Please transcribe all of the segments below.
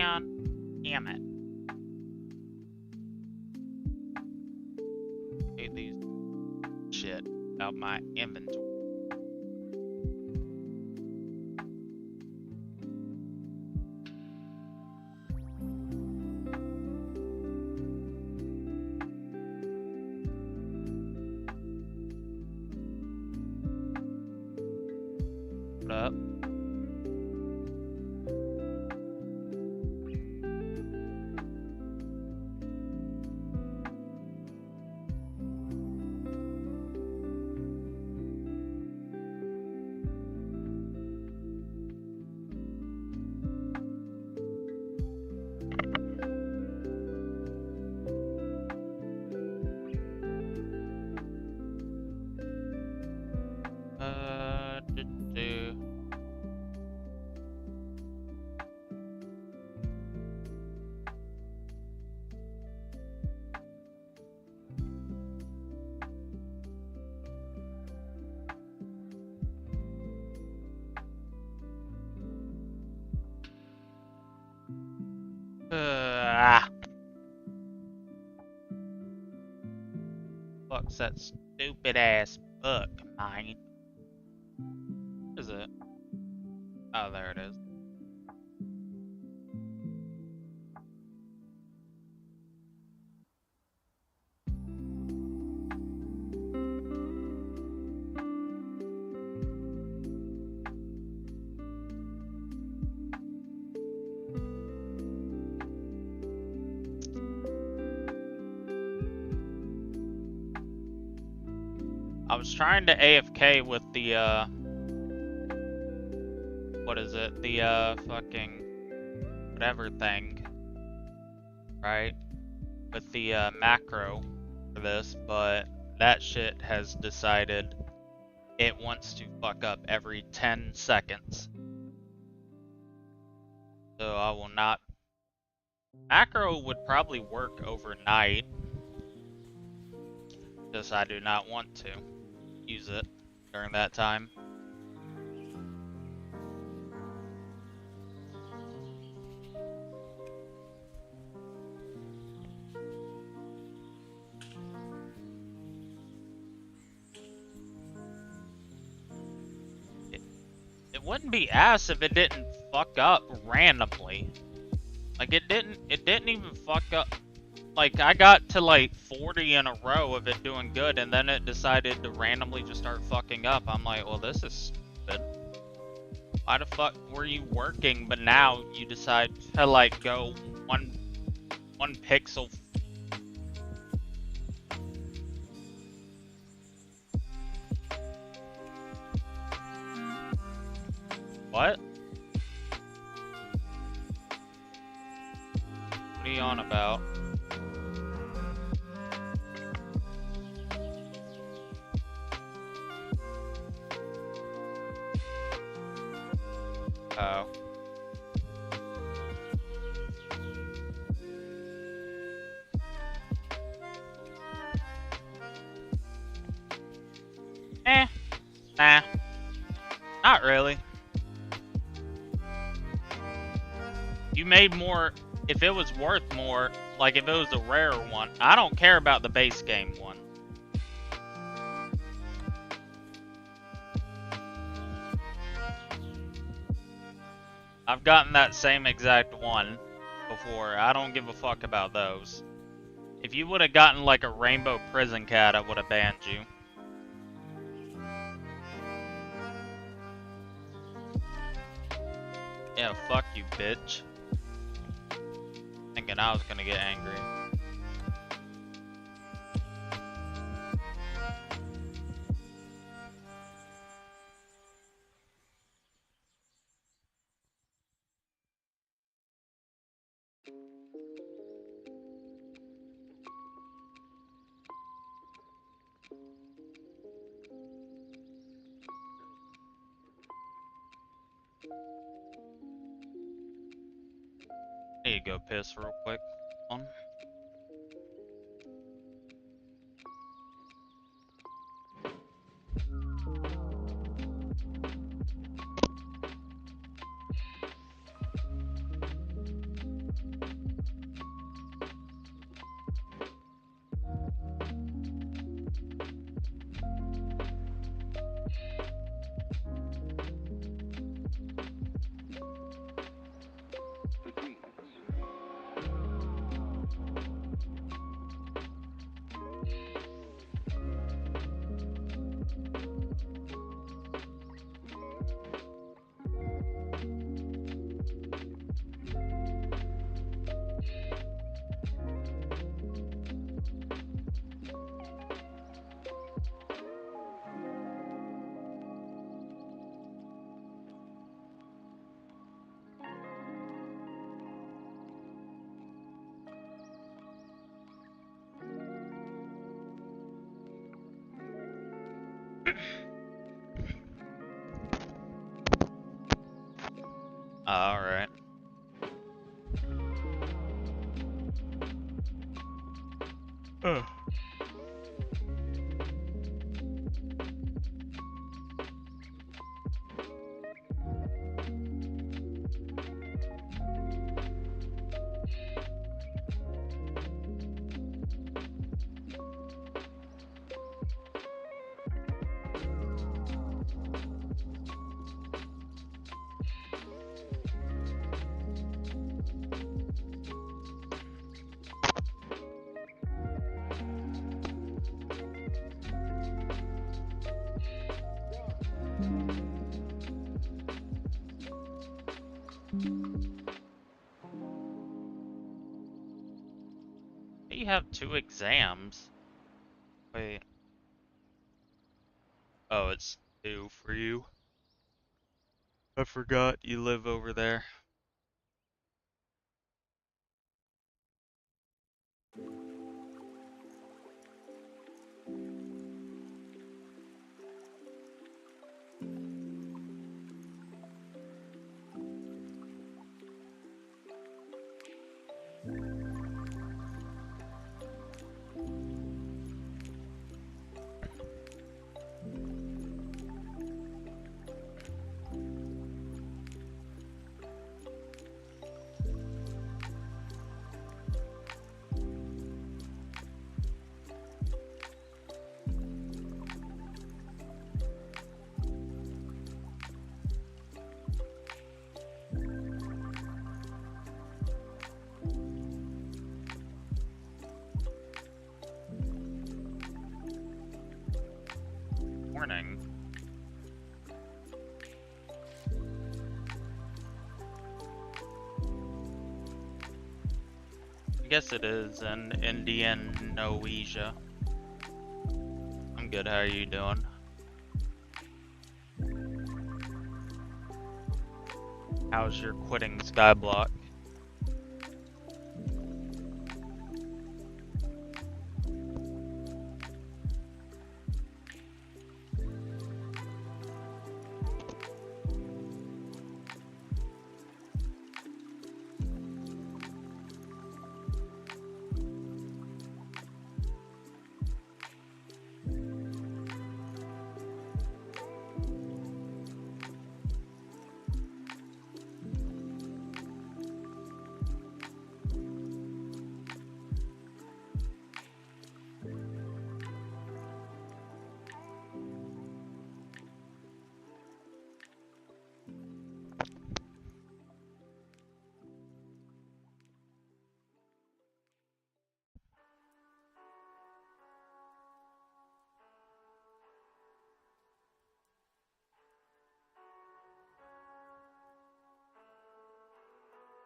man. Damn it. Hate these shit about my inventory. What up? Do. Fuck's that stupid ass book, mine. What is it? Oh, there it is. I was trying to AFK with the, what is it? The, fucking, whatever thing, right? With the, macro for this, but that shit has decided it wants to fuck up every 10 seconds. So I will not. Macro would probably work overnight. Just I do not want to use it during that time. It wouldn't be ass if it didn't fuck up randomly. Like it didn't even fuck up. Like I got to like 40 in a row of it doing good and then it decided to randomly just start fucking up. I'm like, well, this is stupid. Why the fuck were you working but now you decide to like go one pixel? What? What are you on about? Oh. Nah. Not really. You made more if it was worth more, like if it was a rare one. I don't care about the base game one. I've gotten that same exact one before. I don't give a fuck about those. If you would have gotten like a rainbow prison cat, I would have banned you. Yeah, fuck you, bitch. Thinking I was gonna get angry. I need to go piss real quick. On. Alright. Ugh. You have 2 exams. Wait. Oh, it's 2 for you. I forgot you live over there. Morning. I guess it is in Indonesia. I'm good, how are you doing? How's your quitting Skyblock?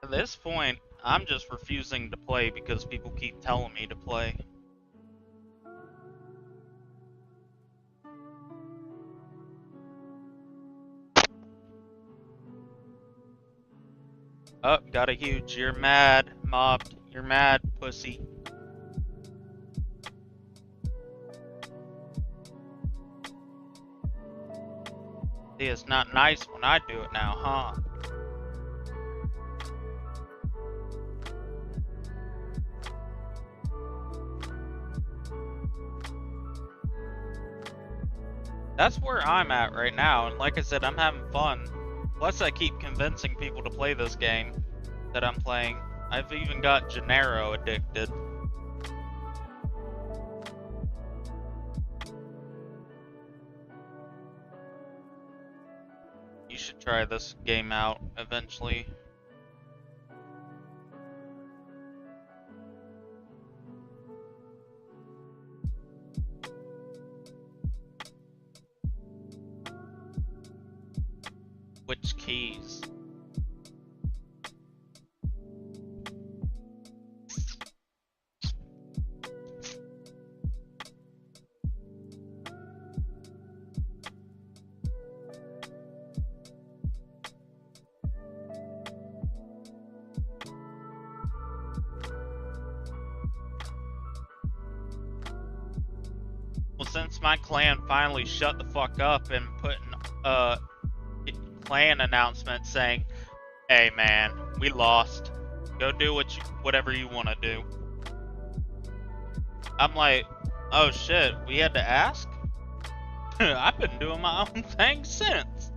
At this point, I'm just refusing to play because people keep telling me to play. Oh, got a huge. You're mad, mobbed. You're mad, pussy. See, it's not nice when I do it now, huh? That's where I'm at right now, and like I said, I'm having fun. Plus, I keep convincing people to play this game that I'm playing. I've even got Gennaro addicted. You should try this game out eventually. Which keys? Well, since my clan finally shut the fuck up and put an clan announcement saying Hey man, we lost. Go do whatever you want to do. I'm like, oh shit, we had to ask? I've been doing my own thing since.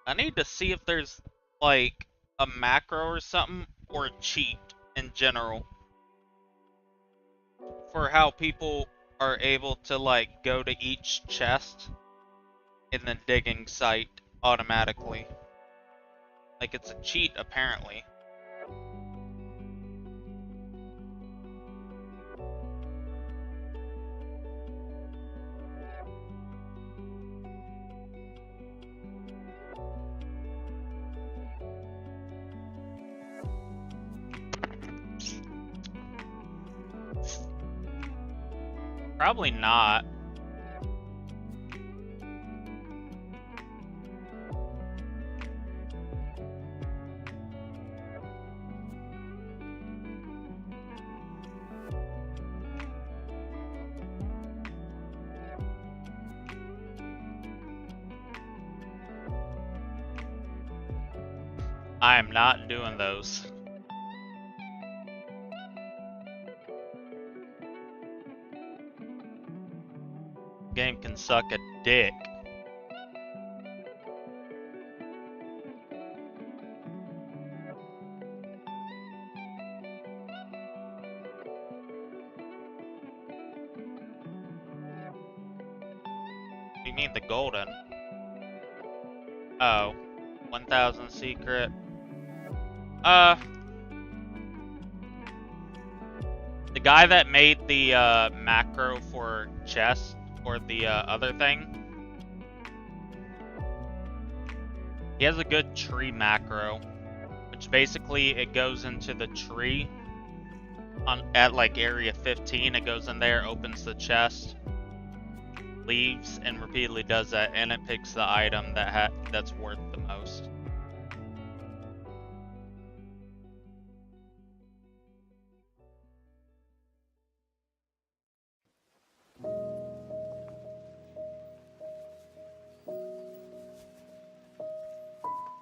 I need to see if there's like a macro or something, or a cheat in general, for how people are able to like go to each chest in the digging site automatically. Like it's a cheat apparently. Probably not. I am not doing those. Game can suck a dick. What do you mean the golden? Oh, 1000 secret. The guy that made the macro for chest, or the other thing, he has a good tree macro, which basically it goes into the tree at like area 15. It goes in there, opens the chest, leaves, and repeatedly does that, and it picks the item that's worth the most.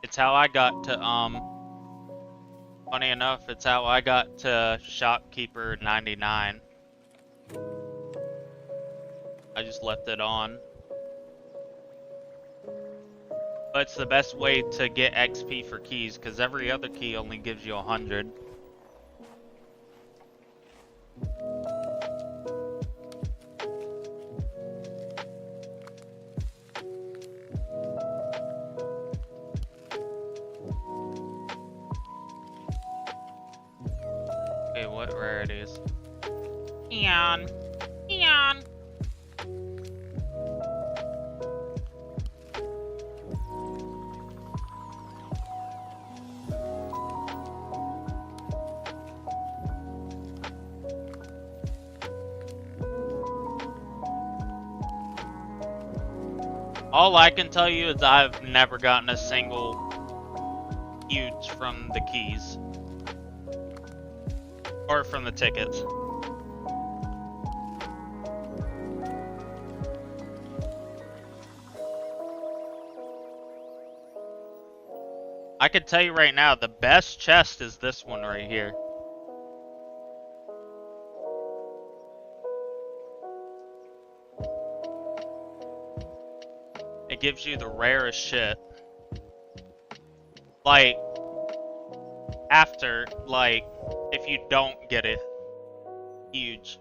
It's how I got to, funny enough, it's how I got to Shopkeeper 99. I just left it on. But it's the best way to get XP for keys, because every other key only gives you 100. Okay, what rarities? Eon. Eon. All I can tell you is I've never gotten a single huge from the keys. Or from the tickets. I can tell you right now, the best chest is this one right here. It gives you the rarest shit. Like, after, like, if you don't get it huge.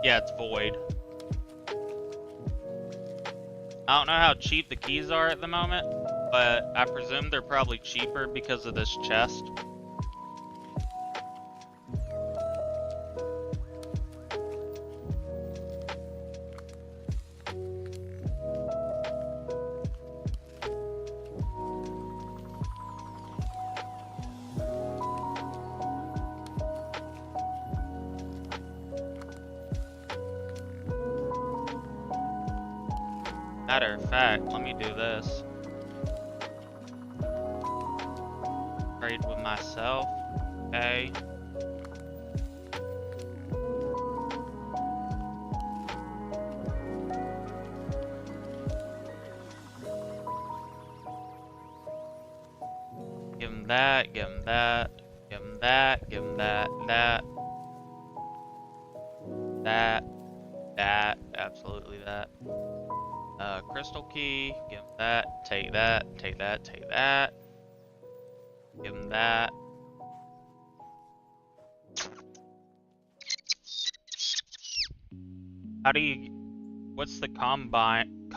Yeah, it's void. I don't know how cheap the keys are at the moment, but I presume they're probably cheaper because of this chest. Matter of fact, let me do this. Trade with myself. Okay. him that, give him that, give him that, give him that, that, absolutely that. Crystal key, give him that, take that, take that, take that. Give him that. How do you, what's the combine?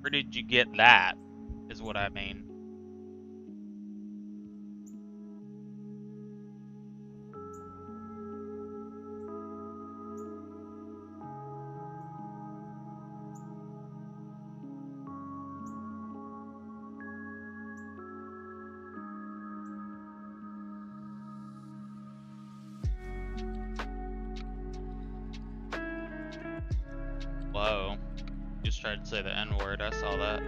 Where did you get that, is what I mean. Whoa. Just tried to say the N-word, I saw that.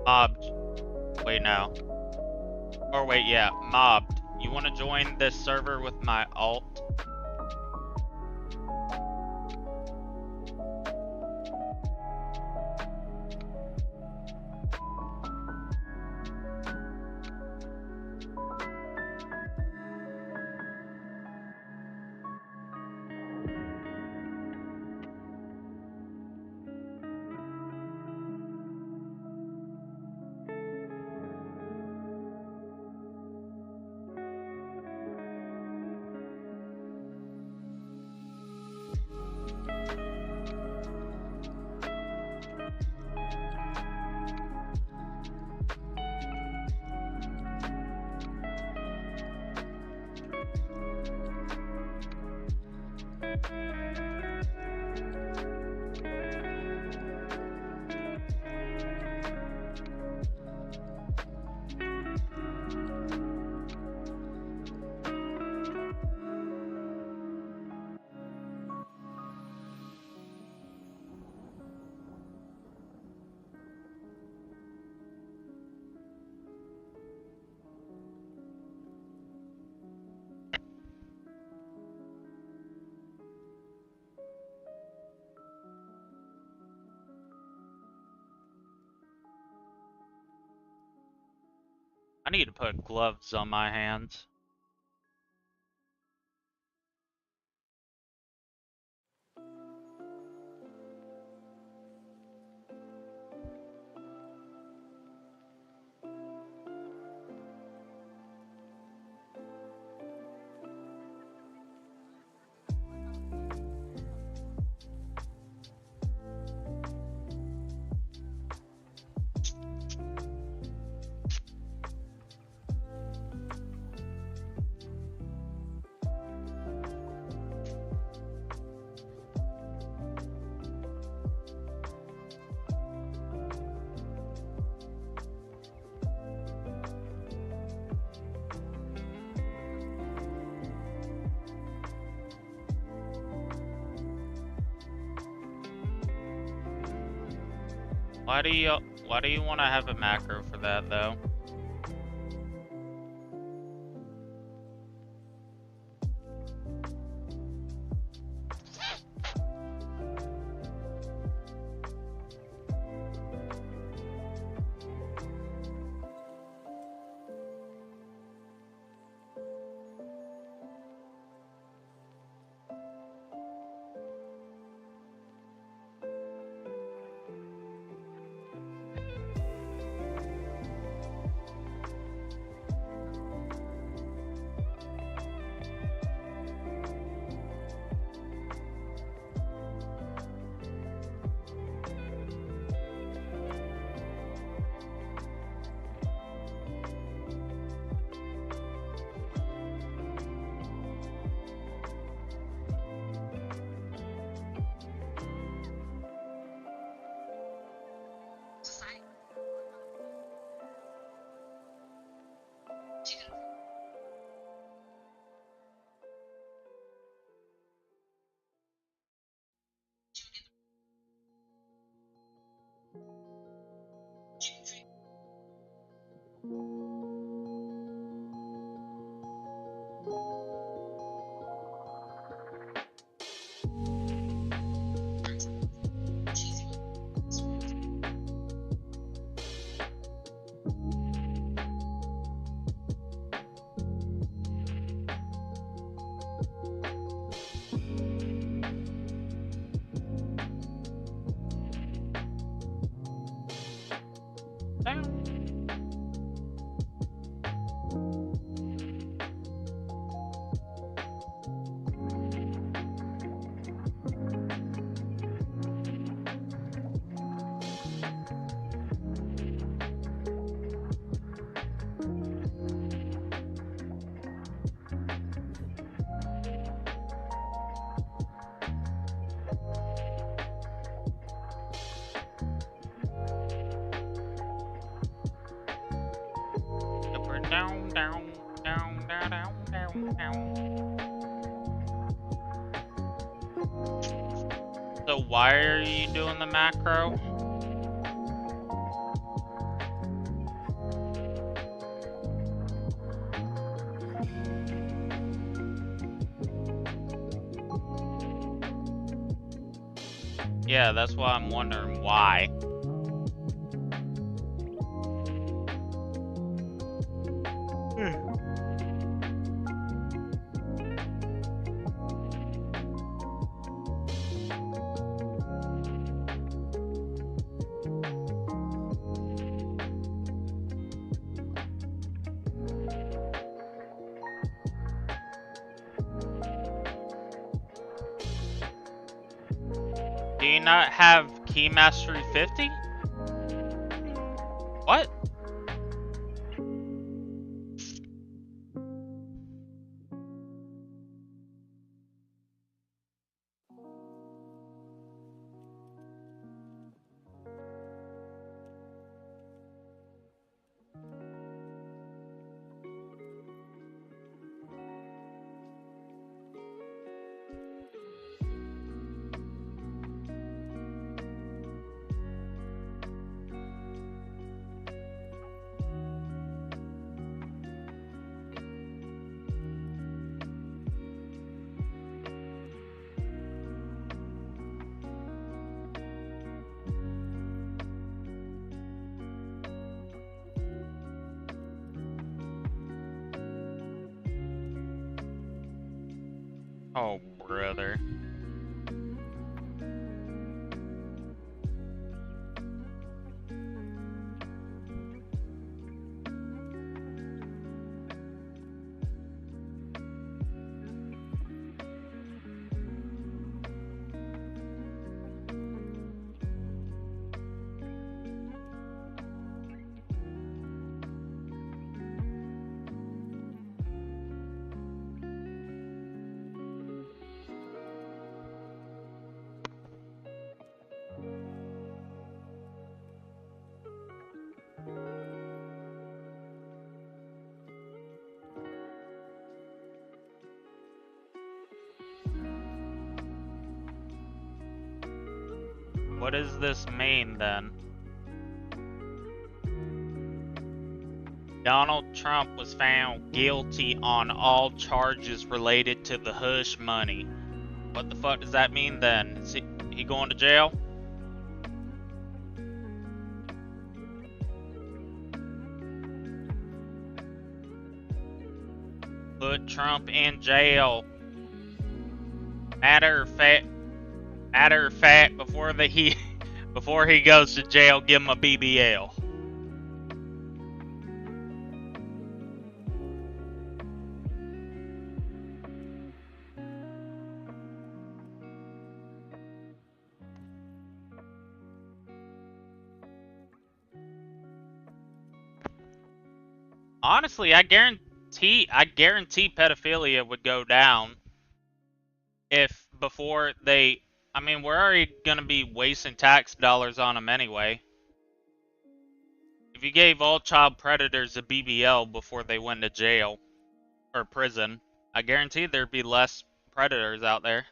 Mobbed. Wait, no. Or wait, yeah, mobbed. You want to join this server with my alt? I need to put gloves on my hands. Why do you want to have a macro for that though? down, down, down, down, down, down, down. So why are you doing the macro? Yeah, that's why I'm wondering why. Do you not have Key Mastery 50? What? Oh, brother. What does this mean then? Donald Trump was found guilty on all charges related to the hush money. What the fuck does that mean then? Is he going to jail? Put Trump in jail. Matter of fact, before he goes to jail, give him a BBL. Honestly, I guarantee pedophilia would go down if before they. I mean, we're already gonna be wasting tax dollars on them anyway. If you gave all child predators a BBL before they went to jail or prison, I guarantee there'd be less predators out there.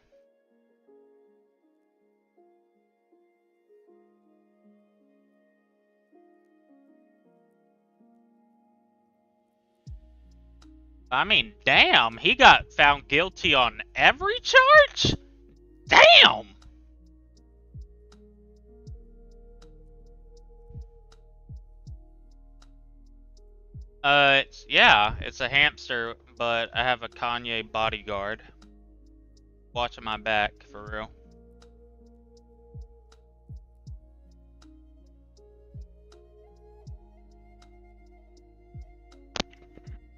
I mean, damn, he got found guilty on every charge? Damn! It's a hamster, but I have a Kanye bodyguard. Watching my back, for real.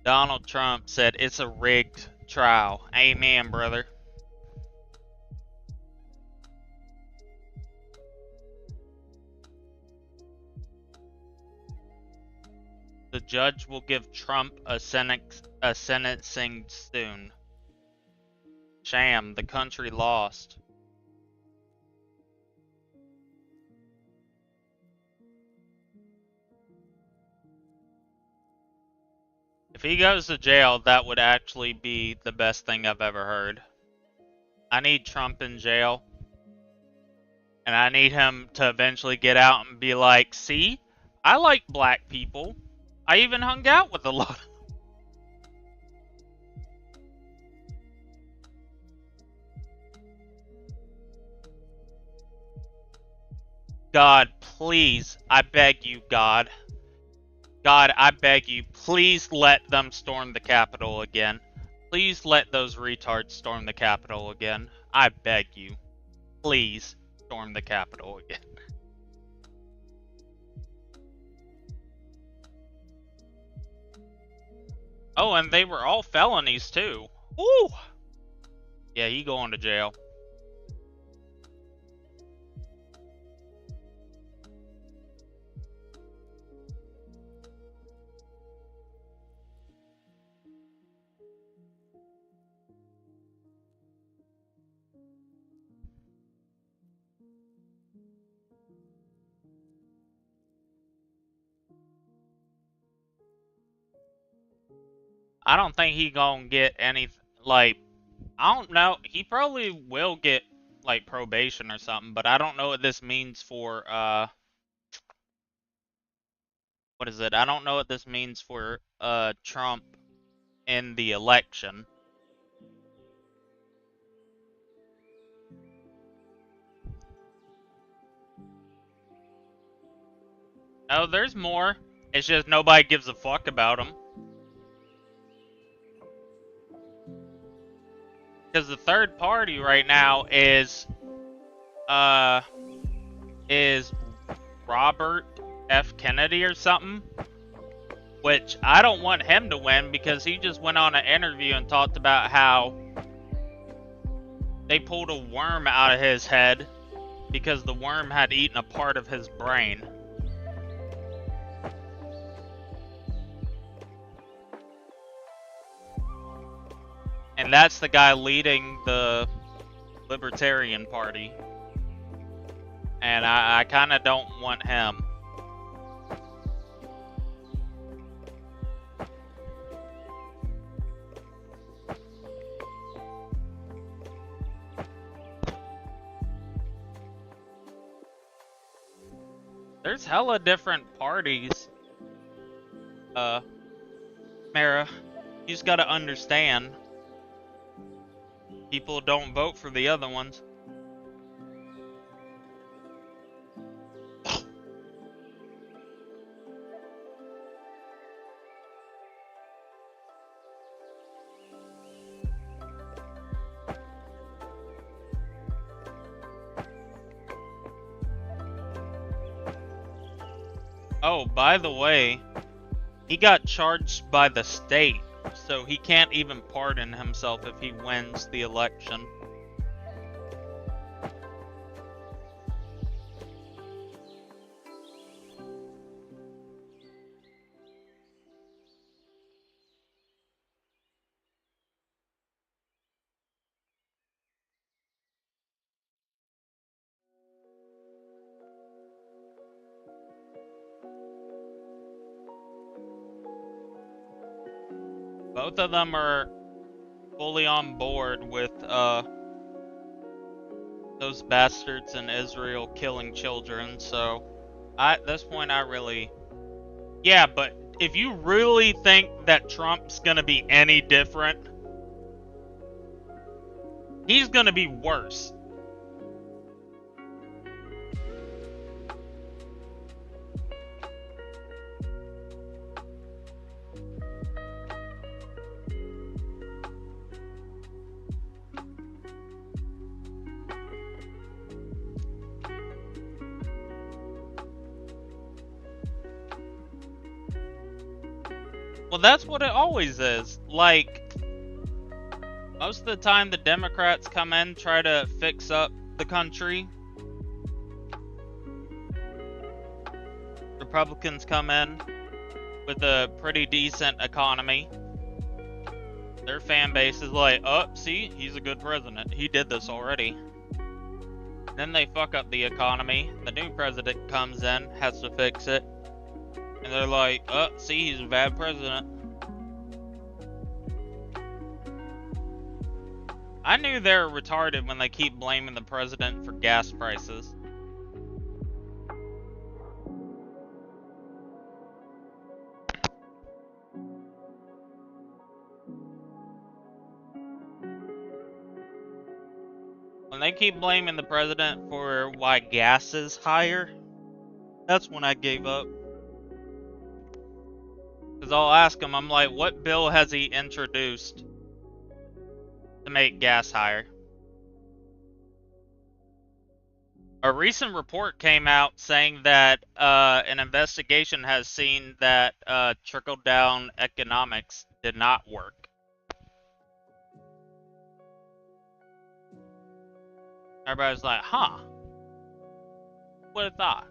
Donald Trump said it's a rigged trial. Amen, brother. The judge will give Trump a sentencing soon. Sham, the country lost. he goes to jail, that would actually be the best thing I've ever heard. I need Trump in jail. And I need him to eventually get out and be like, see, I like black people. I even hung out with a lot. God, please, I beg you, God. God, I beg you, please let them storm the Capitol again. Please let those retards storm the Capitol again. I beg you. Please storm the Capitol again. Oh, and they were all felonies too. Woo! Yeah, he going to jail. I don't think he gonna get any, like, I don't know. He probably will get, like, probation or something, but I don't know what this means for, what is it? I don't know what this means for, Trump in the election. Oh, there's more. It's just nobody gives a fuck about him. Because the third party right now is Robert F. Kennedy or something. Which I don't want him to win because he just went on an interview and talked about how they pulled a worm out of his head because the worm had eaten a part of his brain. And that's the guy leading the Libertarian Party. And I kind of don't want him. There's hella different parties. Mara, you just gotta understand. People don't vote for the other ones. Oh, by the way, he got charged by the state, so he can't even pardon himself if he wins the election. Both of them are fully on board with those bastards in Israel killing children, so at this point I really... Yeah, but if you really think that Trump's gonna be any different, he's gonna be worse. Well, that's what it always is. Like, most of the time the Democrats come in, try to fix up the country. Republicans come in with a pretty decent economy. Their fan base is like, oh, see, he's a good president. He did this already. Then they fuck up the economy. The new president comes in, has to fix it. And they're like, oh, see, he's a bad president. I knew they were retarded when they keep blaming the president for gas prices. When they keep blaming the president for why gas is higher, that's when I gave up. Because I'll ask him, I'm like, what bill has he introduced to make gas higher? A recent report came out saying that an investigation has seen that trickle-down economics did not work. Everybody's like, huh, would have thought.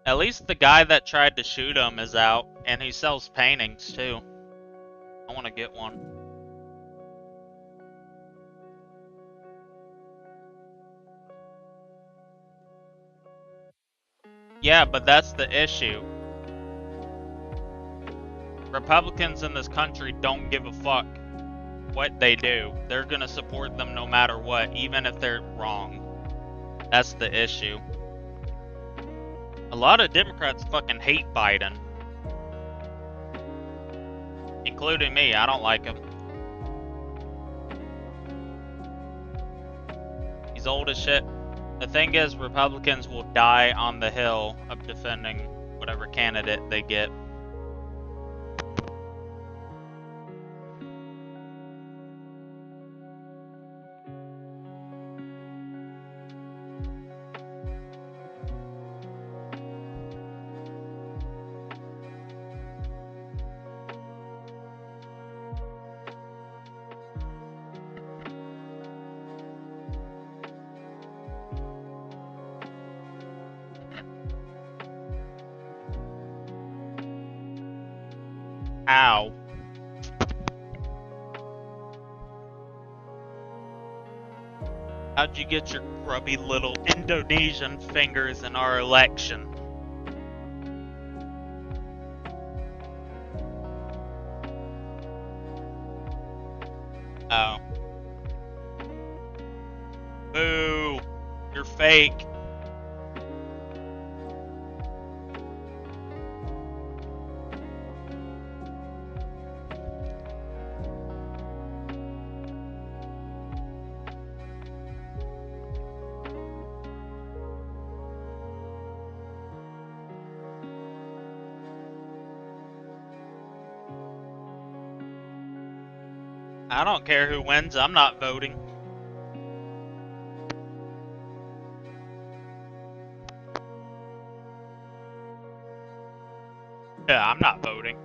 At least the guy that tried to shoot him is out, and he sells paintings too. I want to get one. Yeah, but that's the issue. Republicans in this country don't give a fuck what they do. They're gonna support them no matter what, even if they're wrong. That's the issue. A lot of Democrats fucking hate Biden. Including me, I don't like him. He's old as shit. The thing is, Republicans will die on the hill of defending whatever candidate they get. Ow. How'd you get your grubby little Indonesian fingers in our election? Oh. Boo! You're fake. I don't care who wins, I'm not voting. Yeah, I'm not voting.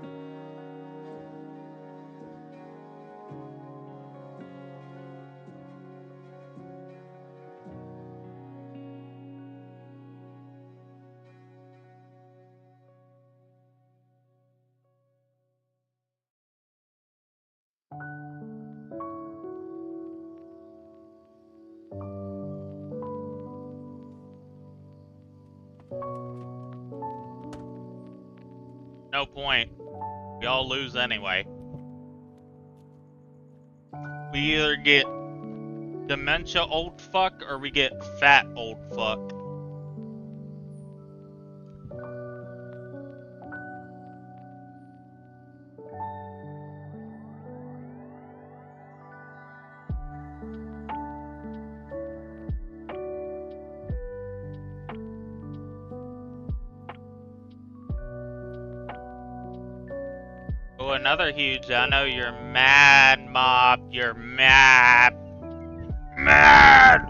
No point. We all lose anyway. We either get dementia old fuck or we get fat old fuck. Oh, another huge, I know you're mad, Mob. You're mad. Mad!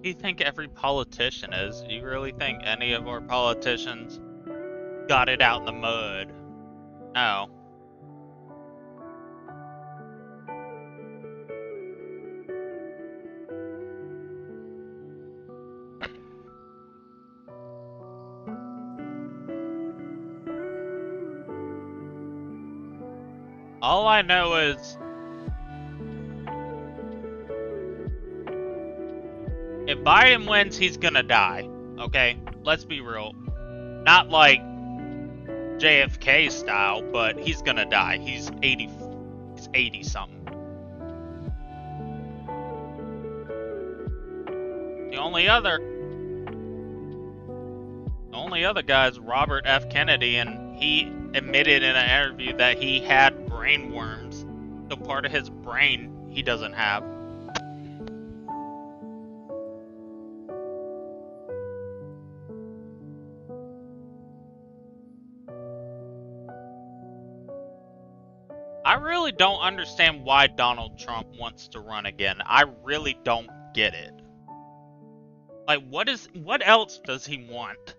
Do you think every politician is? Do you really think any of our politicians got it out in the mud? No. All I know is if Biden wins, he's gonna die. Okay? Let's be real. Not like JFK style, but he's gonna die. He's 80 something. The only other guy is Robert F. Kennedy, and he admitted in an interview that he had brain worms. So part of his brain he doesn't have. I really don't understand why Donald Trump wants to run again. I really don't get it. Like, what else does he want?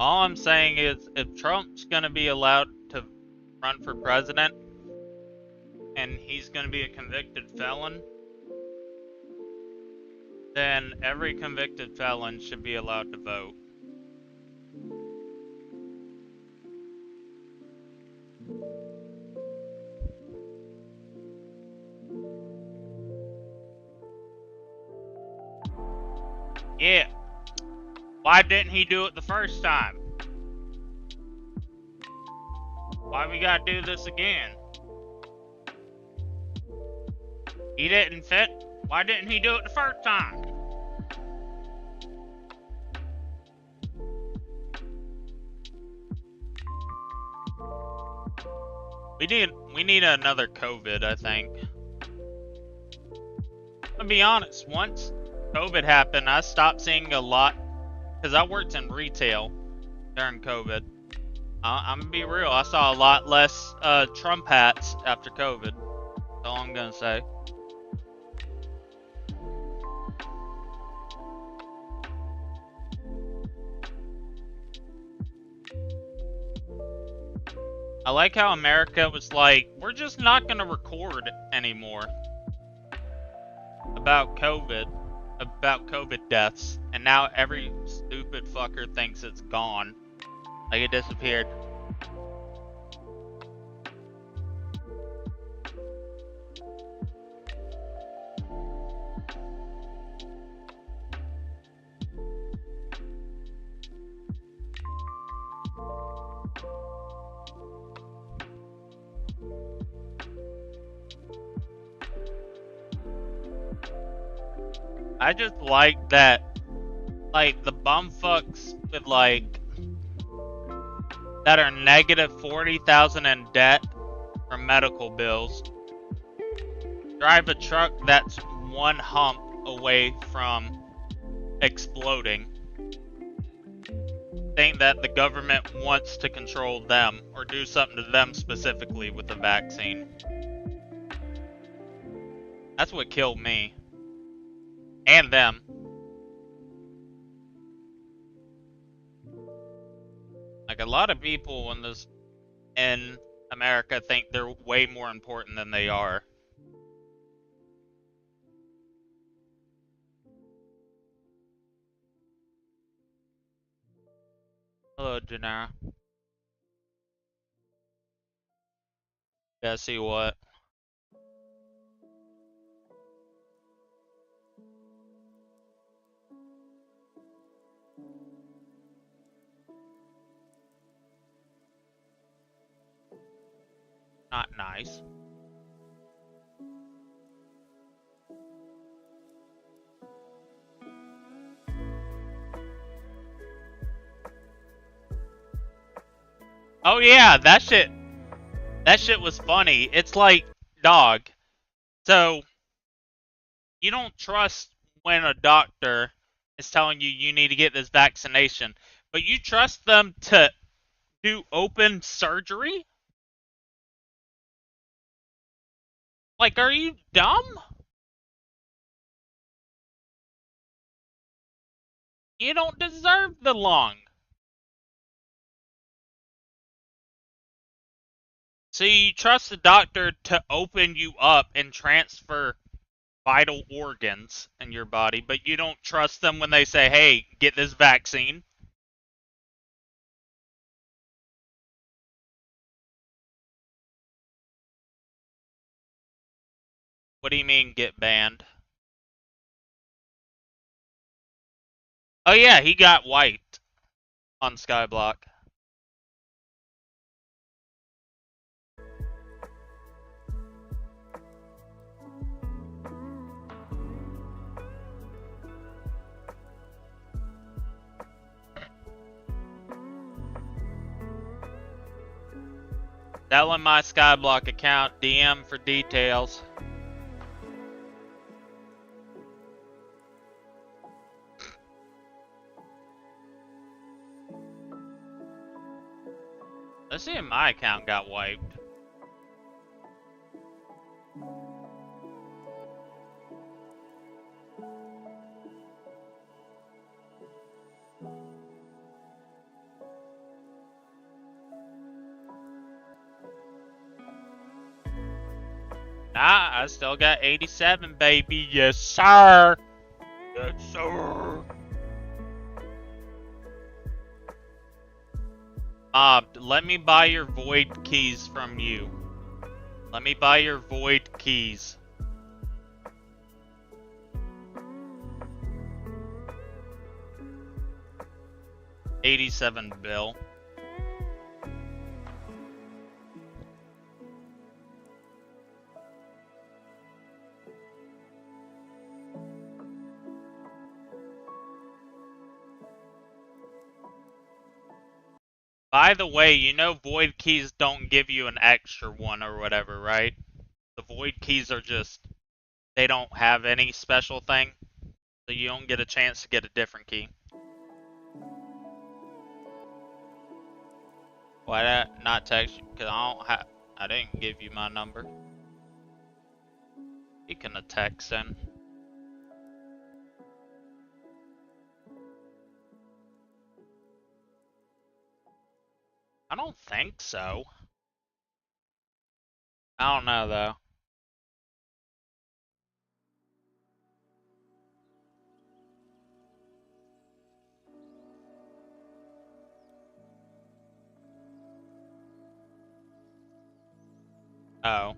All I'm saying is, if Trump's gonna be allowed to run for president, and he's gonna be a convicted felon, then every convicted felon should be allowed to vote. Yeah. Why didn't he do it the first time? Why we gotta do this again? He didn't fit. Why didn't he do it the first time? We need another COVID, I think. To be honest, once COVID happened, I stopped seeing a lot, because I worked in retail during COVID. I'm gonna be real, I saw a lot less Trump hats after COVID. That's all I'm gonna say. I like how America was like, we're just not gonna record anymore about COVID deaths, and now every stupid fucker thinks it's gone. Like it disappeared. I just like that, like, the bumfucks with, like, that are negative 40,000 in debt from medical bills drive a truck that's one hump away from exploding. Think that the government wants to control them or do something to them specifically with the vaccine. That's what killed me. And them. Like, a lot of people in America think they're way more important than they are. Hello, Janara. Yeah, see what? Not nice. Oh yeah, that shit was funny. It's like, dog. So, you don't trust when a doctor is telling you you need to get this vaccination, but you trust them to do open surgery? Like, are you dumb? You don't deserve the lung. So you trust the doctor to open you up and transfer vital organs in your body, but you don't trust them when they say, hey, get this vaccine? What do you mean, get banned? Oh yeah, he got wiped on Skyblock. Selling my Skyblock account, DM for details. Let's see if my account got wiped. Nah, I still got 87, baby. Yes, sir. Yes, sir. Let me buy your void keys from you. Let me buy your void keys. $87 bill. By the way, you know void keys don't give you an extra one or whatever, right? The void keys are just, they don't have any special thing, so you don't get a chance to get a different key. Why did I not text you? Because I didn't give you my number. You can text then. I don't think so. I don't know though. Oh.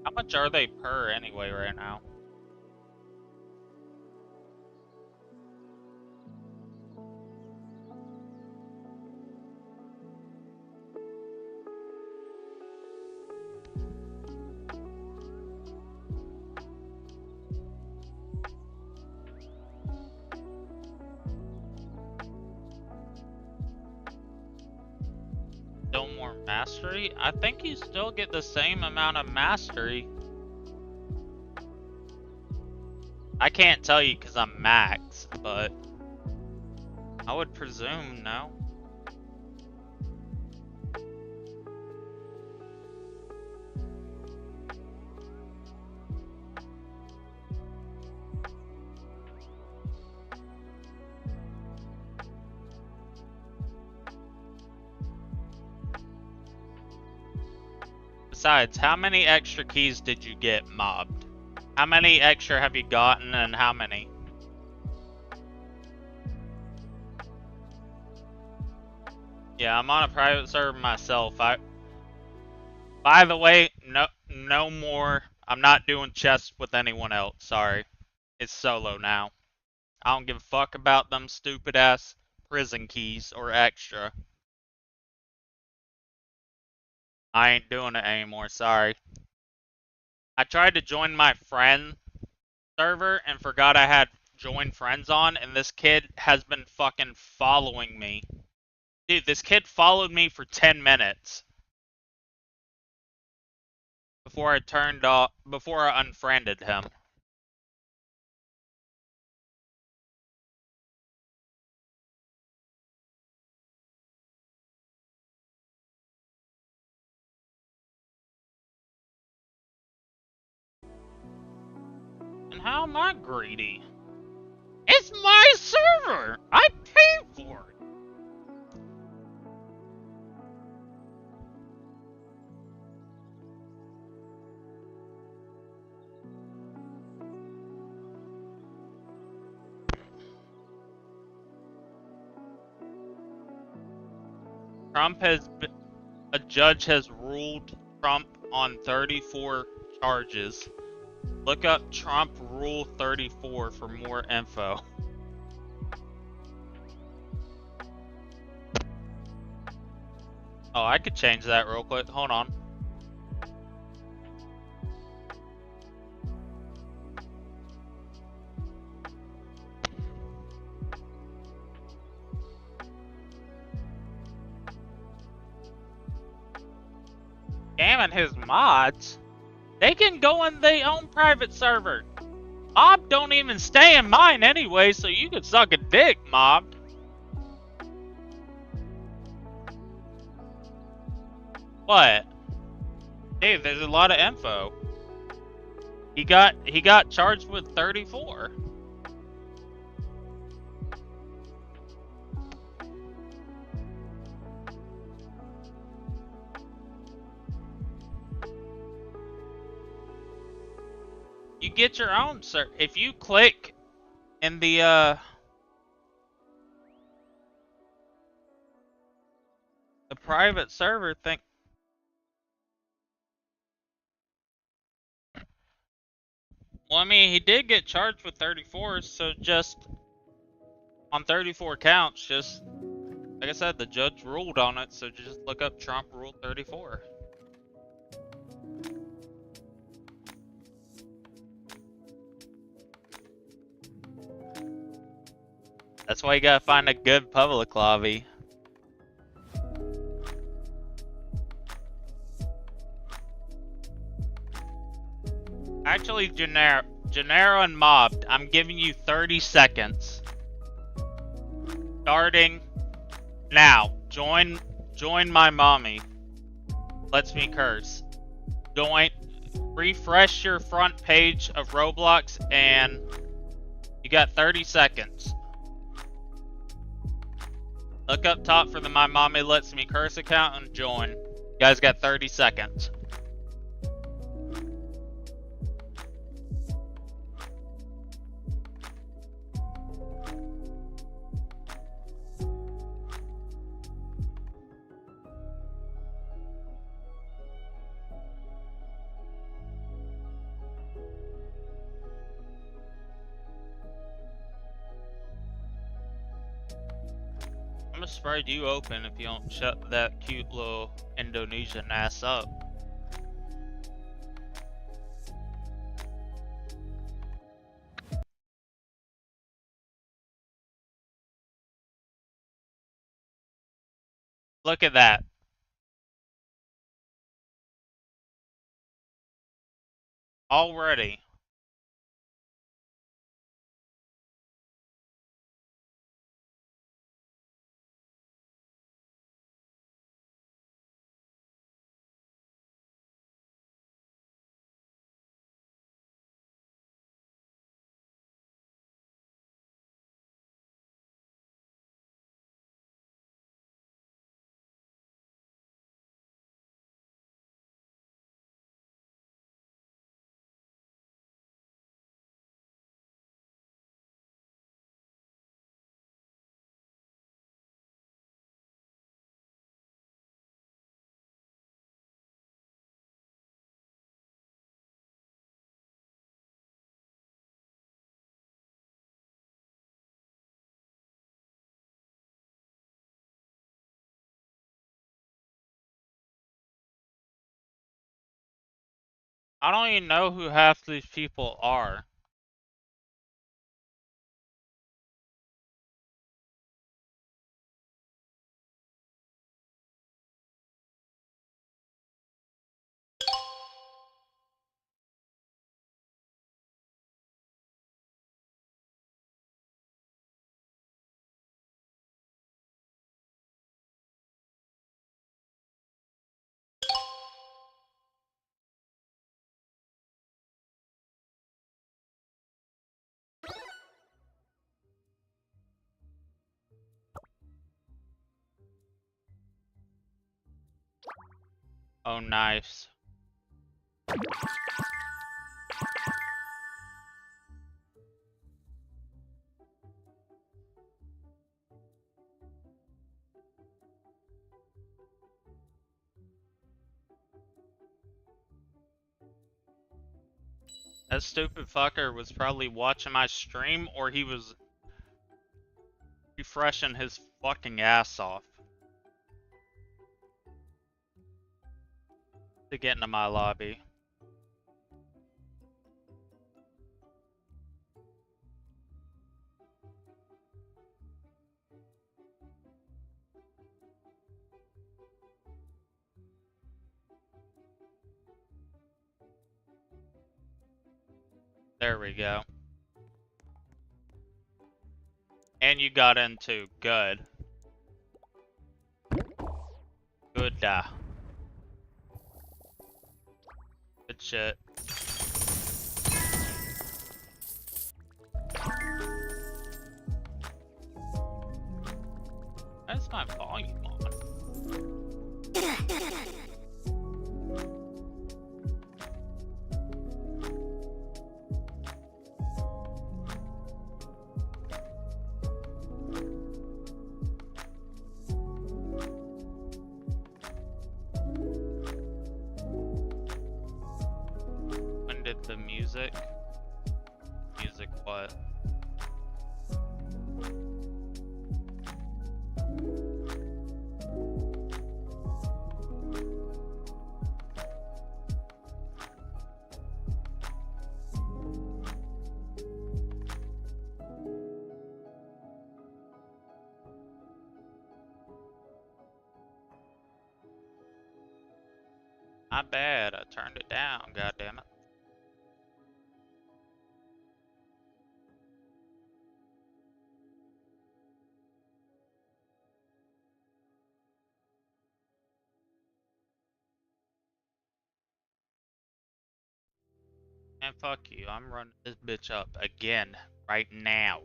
How much are they per anyway right now? Still more mastery? I think you still get the same amount of mastery. I can't tell you because I'm max, but I would presume no. Besides, how many extra keys did you get mobbed? How many extra have you gotten and how many? Yeah, I'm on a private server myself. By the way, no more. I'm not doing chests with anyone else. Sorry. It's solo now. I don't give a fuck about them stupid ass prison keys or extra. I ain't doing it anymore, sorry. I tried to join my friend server and forgot I had join friends on, and this kid has been fucking following me. Dude, this kid followed me for 10 minutes. Before I unfriended him. And how am I greedy? It's my server! I paid for it! A judge has ruled Trump on 34 charges. Look up Trump Rule 34 for more info. Oh, I could change that real quick. Hold on. Damn it, his mods. They can go in their own private server. Mob don't even stay in mine anyway, so you can suck a dick, Mob. What? Dave, there's a lot of info. He got charged with 34. You get your own, sir. If you click in the private server thing. Well, I mean, he did get charged with 34, so just on 34 counts, just like I said, the judge ruled on it, so just look up Trump Rule 34. That's why you gotta find a good public lobby. Actually, Gennaro and Mobbed, I'm giving you 30 seconds. Starting now. Join my mommy. Lets me curse. Refresh your front page of Roblox and you got 30 seconds. Look up top for the My Mommy Lets Me Curse account and join. You guys got 30 seconds. I'm gonna spread you open if you don't shut that cute little Indonesian ass up. Look at that. Already. I don't even know who half these people are. Oh, nice. That stupid fucker was probably watching my stream, or he was refreshing his fucking ass off to get into my lobby. There we go. And you got into good. Good Good shit. That's my volume on. When did the music what? My bad, I turned it down, goddammit. And fuck you, I'm running this bitch up again, right now.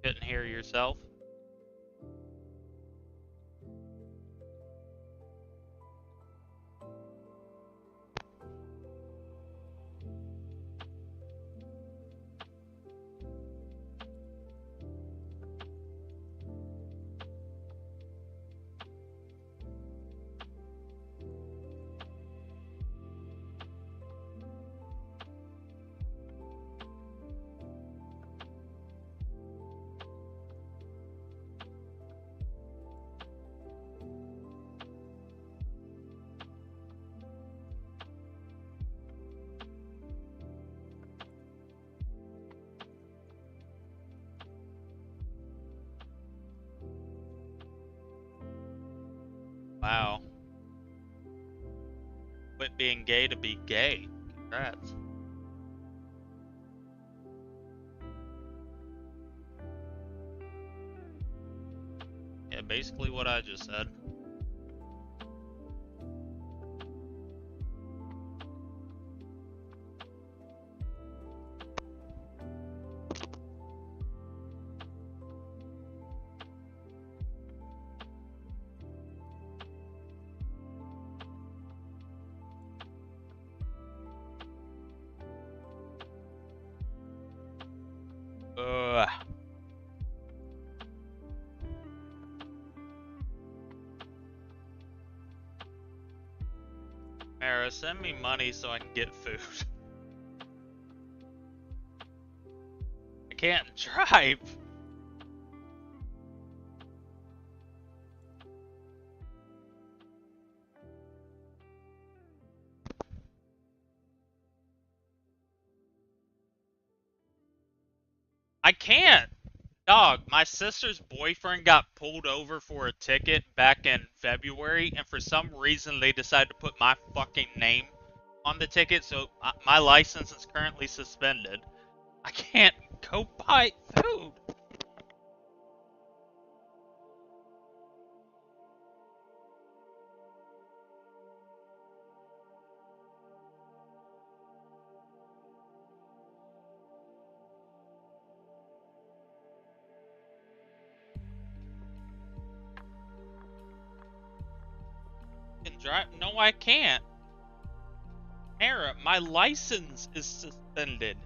Couldn't hear yourself? Wow. Quit being gay to be gay. Congrats. Yeah, basically what I just said. Ugh. Mara, send me money so I can get food. I can't drive. I can't. Dog, my sister's boyfriend got pulled over for a ticket back in February, and for some reason they decided to put my fucking name on the ticket, so my license is currently suspended. I can't go buy food. I can drive? No, I can't. Mara, my license is suspended.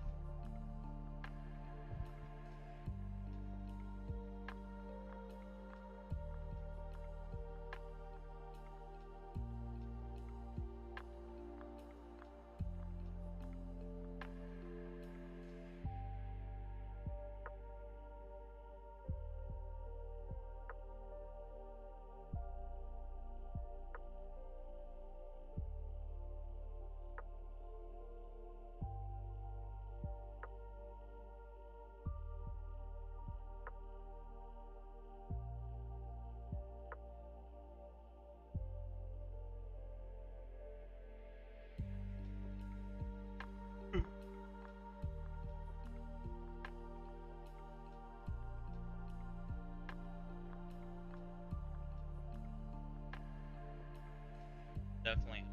definitely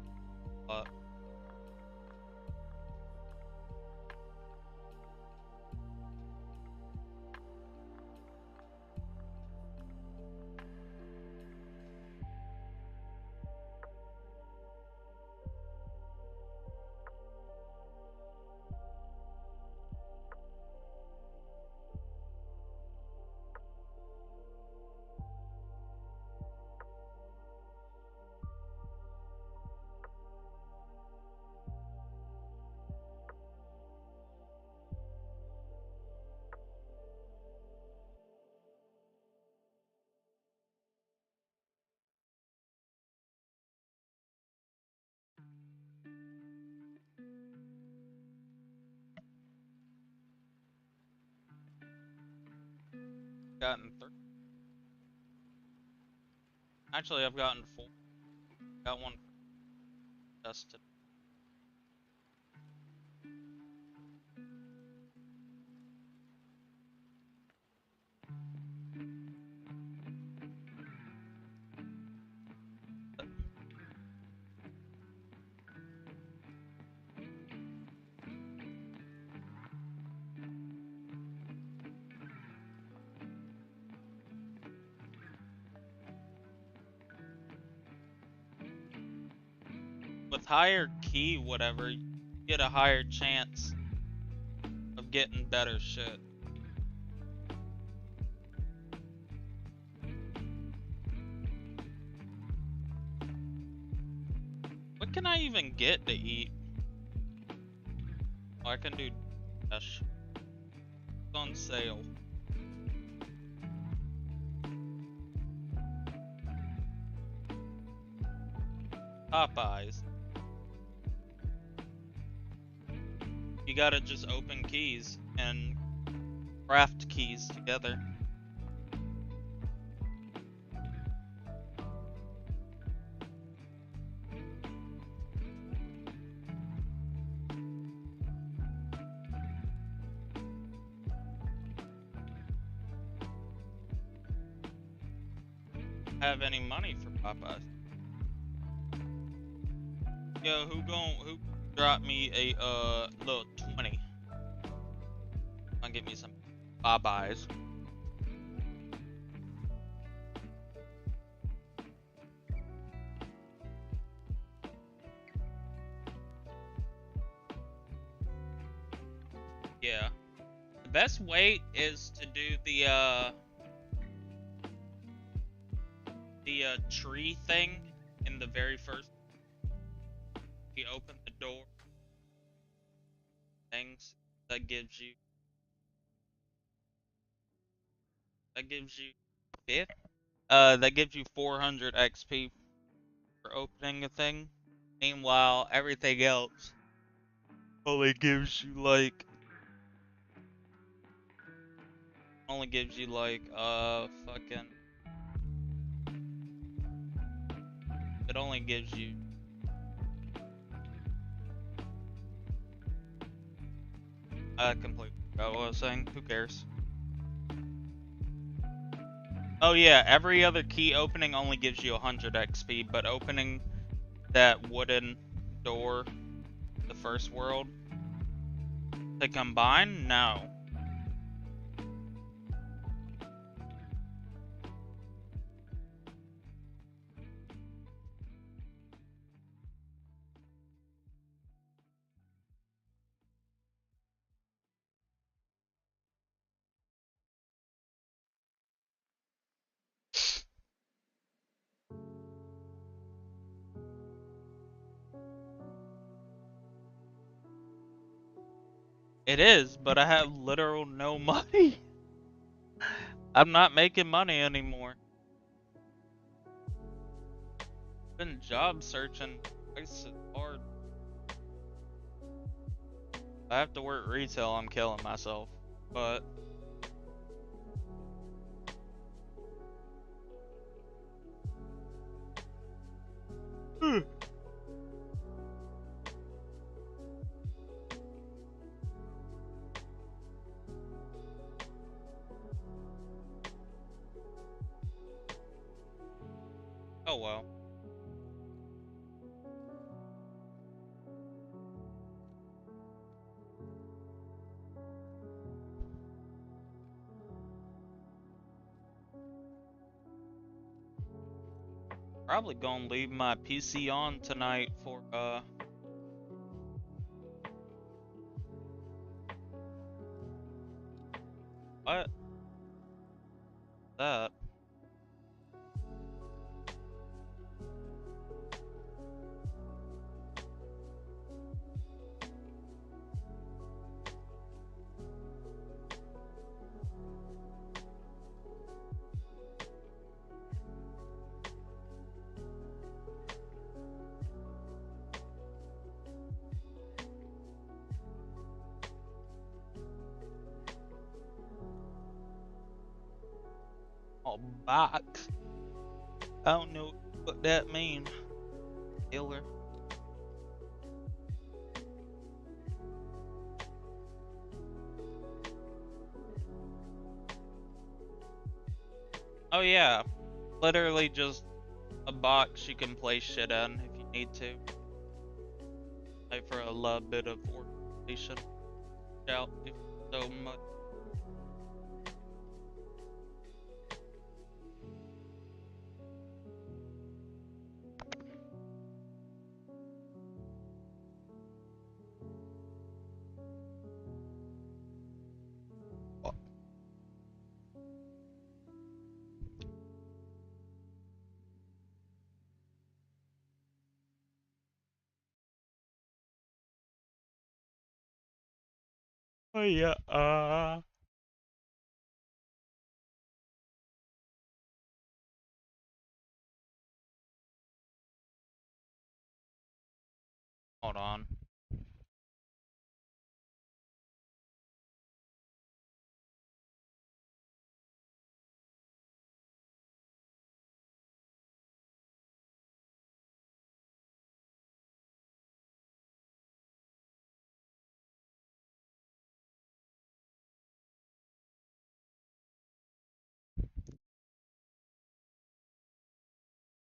a lot. Gotten 3. Actually, I've gotten 4. Got one just today. With higher key, whatever, you get a higher chance of getting better shit. What can I even get to eat? Oh, I can do dash. It's on sale. Popeyes. You gotta just open keys and craft keys together. Have any money for Popeyes? Yo, who drop me a little 20? I'll give me some Popeyes. Yeah. The best way is to do the tree thing in the very first. You open the door. Things that gives you. That gives you 5th. That gives you 400 XP for opening a thing. Meanwhile, everything else only gives you like fucking. It only gives you. I completely forgot what I was saying. Who cares? Oh yeah, every other key opening only gives you 100 XP, but opening that wooden door, the first world, to combine, no. It is, but I have literal no money. I'm not making money anymore. Been job searching. It's hard. If I have to work retail, I'm killing myself. But oh well. Probably gonna leave my PC on tonight for what? That. Oh, box. I don't know what that means. Killer. Oh yeah, literally just a box you can place shit in if you need to. Like for a little bit of organization. Out if so much. Oh yeah, hold on.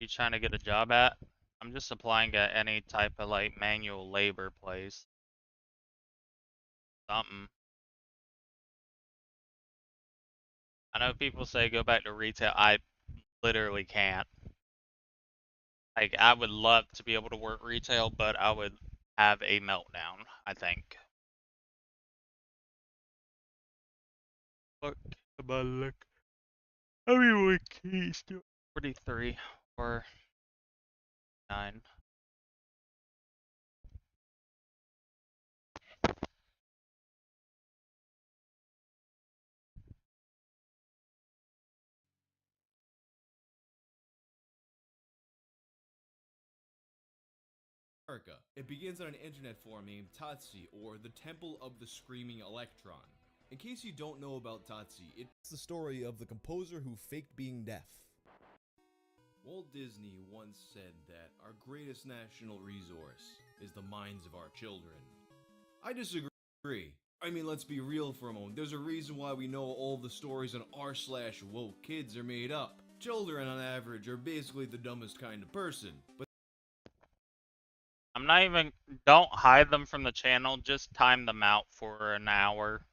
You trying to get a job at? I'm just applying at any type of like manual labor place. Something. I know people say go back to retail. I literally can't. Like, I would love to be able to work retail, but I would have a meltdown, I think. Look, about look. I mean, what keys do 43 or 9. America. It begins on an internet forum named Tatsi, or the Temple of the Screaming Electron. In case you don't know about Tatsi, it's the story of the composer who faked being deaf. Walt Disney once said that our greatest national resource is the minds of our children. I disagree. I mean, let's be real for a moment. There's a reason why we know all the stories on r/woke kids are made up. Children, on average, are basically the dumbest kind of person, but I'm not even. Don't hide them from the channel, just time them out for an hour.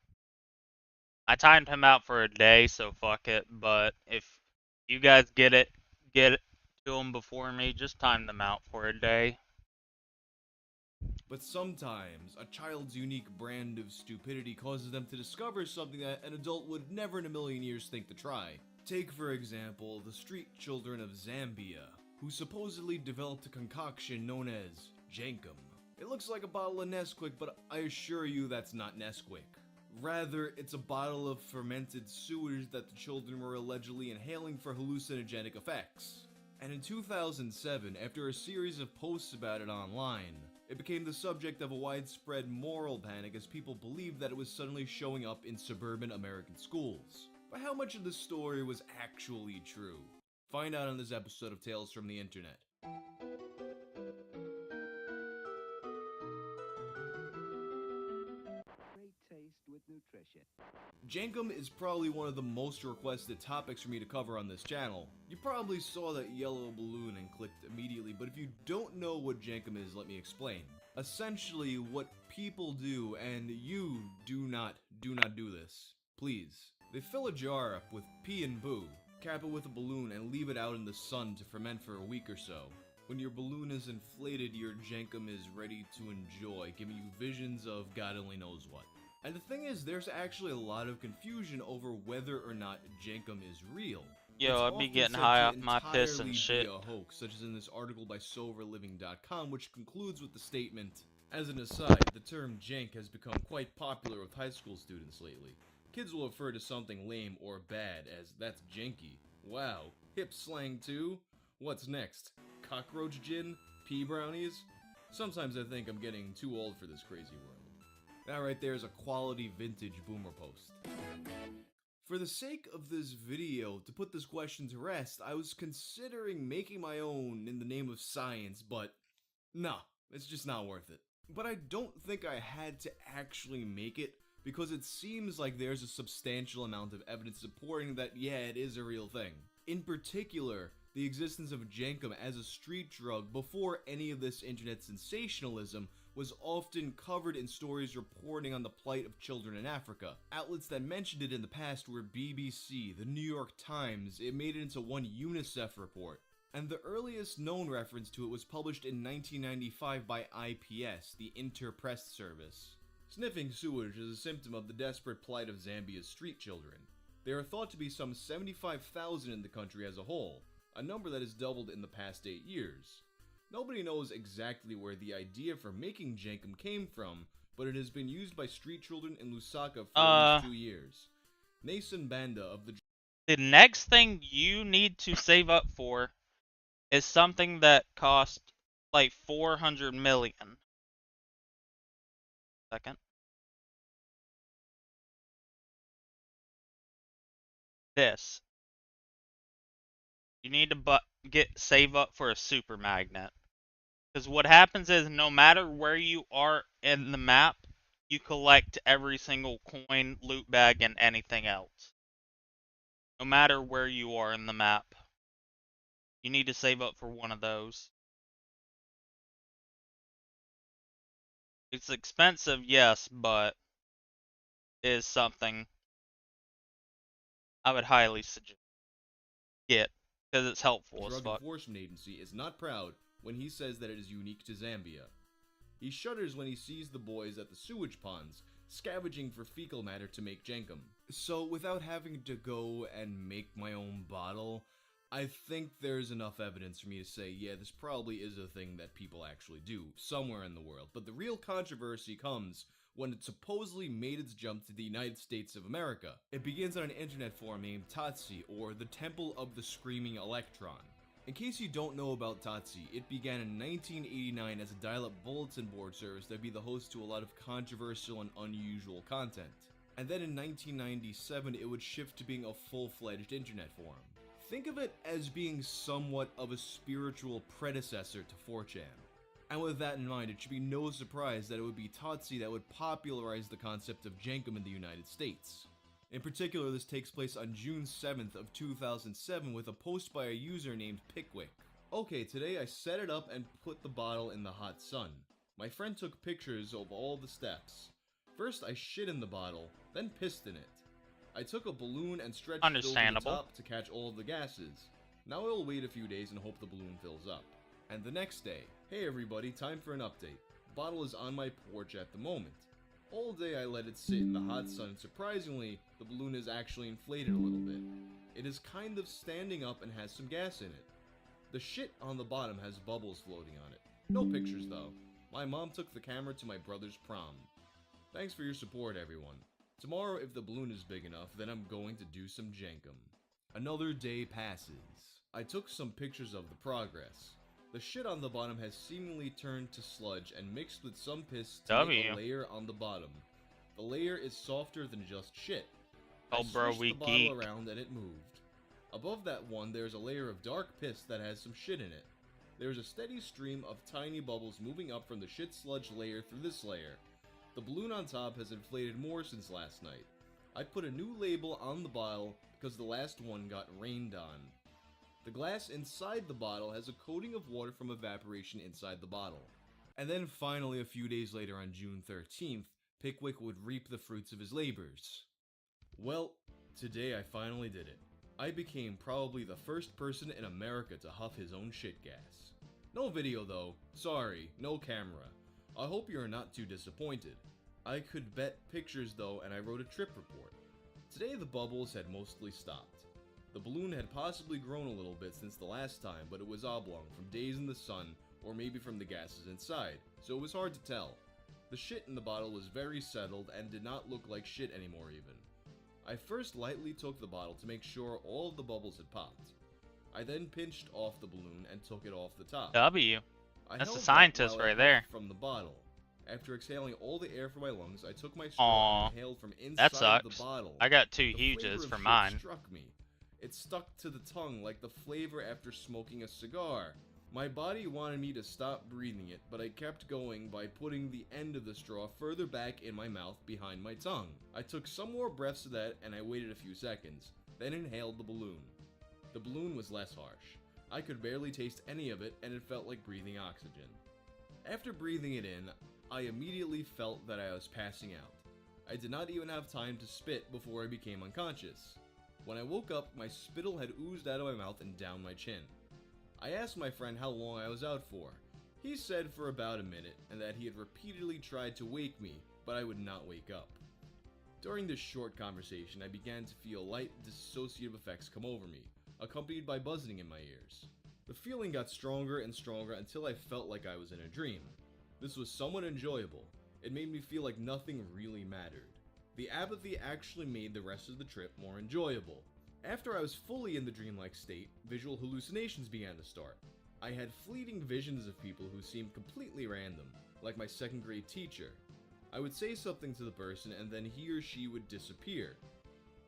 I timed him out for a day, so fuck it, but if you guys get it to them before me, just time them out for a day. But sometimes, a child's unique brand of stupidity causes them to discover something that an adult would never in a million years think to try. Take, for example, the street children of Zambia, who supposedly developed a concoction known as Jankum. It looks like a bottle of Nesquik, but I assure you that's not Nesquik. Rather, it's a bottle of fermented sewage that the children were allegedly inhaling for hallucinogenic effects. And in 2007, after a series of posts about it online, it became the subject of a widespread moral panic as people believed that it was suddenly showing up in suburban American schools. But how much of the story was actually true? Find out on this episode of Tales from the Internet. Great taste with nutrition. Jankum is probably one of the most requested topics for me to cover on this channel. You probably saw that yellow balloon and clicked immediately, but if you don't know what Jankum is, let me explain. Essentially, what people do, and you do not do this, please. They fill a jar up with pee and poo, Cap it with a balloon and leave it out in the sun to ferment for a week or so. When your balloon is inflated, your Jenkum is ready to enjoy, giving you visions of God only knows what. And the thing is, there's actually a lot of confusion over whether or not Jenkum is real. Yo, I be getting high off my piss and shit. Be a hoax, such as in this article by SoberLiving.com, which concludes with the statement, "As an aside, the term jank has become quite popular with high school students lately. Kids will refer to something lame or bad as, 'That's janky.' Wow, hip slang too? What's next? Cockroach gin? Pea brownies? Sometimes I think I'm getting too old for this crazy world." That right there is a quality vintage boomer post. For the sake of this video, to put this question to rest, I was considering making my own in the name of science, but nah, it's just not worth it. But I don't think I had to actually make it, because it seems like there's a substantial amount of evidence supporting that, yeah, it is a real thing. In particular, the existence of Jenkum as a street drug before any of this internet sensationalism was often covered in stories reporting on the plight of children in Africa. Outlets that mentioned it in the past were BBC, the New York Times, it made it into one UNICEF report. And the earliest known reference to it was published in 1995 by IPS, the Inter-Press Service. Sniffing sewage is a symptom of the desperate plight of Zambia's street children. There are thought to be some 75,000 in the country as a whole, a number that has doubled in the past 8 years. Nobody knows exactly where the idea for making Jenkum came from, but it has been used by street children in Lusaka for at least 2 years. Nason Banda of the next thing you need to save up for is something that cost like 400 million. Second. This. You need to save up for a super magnet. Because what happens is, no matter where you are in the map, you collect every single coin, loot bag, and anything else. No matter where you are in the map. You need to save up for one of those. It's expensive, yes, but it is something I would highly suggest get, because it's helpful as fuck. The Drug Enforcement Agency is not proud when he says that it is unique to Zambia. He shudders when he sees the boys at the sewage ponds, scavenging for fecal matter to make Jenkum. So without having to go and make my own bottle, I think there's enough evidence for me to say, yeah, this probably is a thing that people actually do, somewhere in the world. But the real controversy comes when it supposedly made its jump to the United States of America. It begins on an internet forum named Tatsi, or the Temple of the Screaming Electron. In case you don't know about Tatsi, it began in 1989 as a dial-up bulletin board service that would be the host to a lot of controversial and unusual content. And then in 1997, it would shift to being a full-fledged internet forum. Think of it as being somewhat of a spiritual predecessor to 4chan. And with that in mind, it should be no surprise that it would be Tatsi that would popularize the concept of Jenkum in the United States. In particular, this takes place on June 7th of 2007 with a post by a user named Pickwick. Okay, today I set it up and put the bottle in the hot sun. My friend took pictures of all the steps. First I shit in the bottle, then pissed in it. I took a balloon and stretched it over the top to catch all of the gases. Now I will wait a few days and hope the balloon fills up. And the next day, hey everybody, time for an update. The bottle is on my porch at the moment. All day I let it sit in the hot sun, and surprisingly, the balloon is actually inflated a little bit. It is kind of standing up and has some gas in it. The shit on the bottom has bubbles floating on it. No pictures though. My mom took the camera to my brother's prom. Thanks for your support, everyone. Tomorrow, if the balloon is big enough, then I'm going to do some Jenkum. Another day passes. I took some pictures of the progress. The shit on the bottom has seemingly turned to sludge and mixed with some piss to make a layer on the bottom. The layer is softer than just shit. Oh bro, we geek. I swished the bottle around and it moved. Above that one, there's a layer of dark piss that has some shit in it. There's a steady stream of tiny bubbles moving up from the shit sludge layer through this layer. The balloon on top has inflated more since last night. I put a new label on the bottle because the last one got rained on. The glass inside the bottle has a coating of water from evaporation inside the bottle. And then finally, a few days later on June 13th, Pickwick would reap the fruits of his labors. Well, today I finally did it. I became probably the first person in America to huff his own shit gas. No video though, sorry, no camera. I hope you are not too disappointed. I could bet pictures though, and I wrote a trip report. Today the bubbles had mostly stopped. The balloon had possibly grown a little bit since the last time, but it was oblong from days in the sun, or maybe from the gases inside, so it was hard to tell. The shit in the bottle was very settled and did not look like shit anymore even. I first lightly took the bottle to make sure all of the bubbles had popped. I then pinched off the balloon and took it off the top. W. I That's the held scientist that while I right there. puffed from the bottle. After exhaling all the air from my lungs, I took my straw and inhaled from that inside sucks. the bottle. I got 2 The flavor huges of for shit mine. struck me. It stuck to the tongue like the flavor after smoking a cigar. My body wanted me to stop breathing it, but I kept going by putting the end of the straw further back in my mouth behind my tongue. I took some more breaths of that and I waited a few seconds, then inhaled the balloon. The balloon was less harsh. I could barely taste any of it and it felt like breathing oxygen. After breathing it in, I immediately felt that I was passing out. I did not even have time to spit before I became unconscious. When I woke up, my spittle had oozed out of my mouth and down my chin. I asked my friend how long I was out for. He said for about a minute, and that he had repeatedly tried to wake me, but I would not wake up. During this short conversation, I began to feel light dissociative effects come over me, accompanied by buzzing in my ears. The feeling got stronger and stronger until I felt like I was in a dream. This was somewhat enjoyable. It made me feel like nothing really mattered. The apathy actually made the rest of the trip more enjoyable. After I was fully in the dreamlike state, visual hallucinations began to start. I had fleeting visions of people who seemed completely random, like my second grade teacher. I would say something to the person and then he or she would disappear.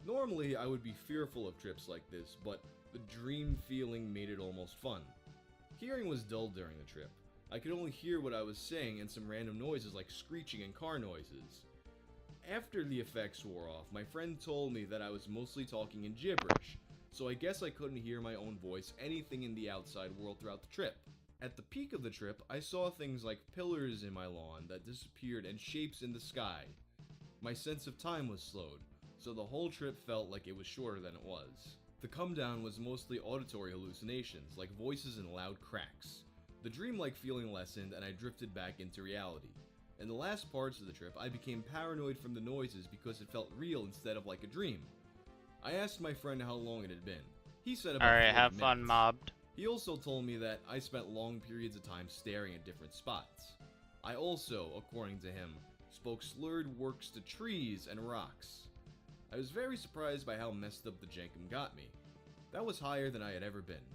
Normally, I would be fearful of trips like this, but the dream feeling made it almost fun. Hearing was dull during the trip. I could only hear what I was saying and some random noises like screeching and car noises. After the effects wore off, my friend told me that I was mostly talking in gibberish, so I guess I couldn't hear my own voice anything in the outside world throughout the trip. At the peak of the trip, I saw things like pillars in my lawn that disappeared and shapes in the sky. My sense of time was slowed, so the whole trip felt like it was shorter than it was. The come down was mostly auditory hallucinations, like voices and loud cracks. The dreamlike feeling lessened and I drifted back into reality. In the last parts of the trip, I became paranoid from the noises because it felt real instead of like a dream. I asked my friend how long it had been. He said about 40 Alright, have minutes. fun, mobbed. He also told me that I spent long periods of time staring at different spots. I also, according to him, spoke slurred words to trees and rocks. I was very surprised by how messed up the Jenkem got me. That was higher than I had ever been.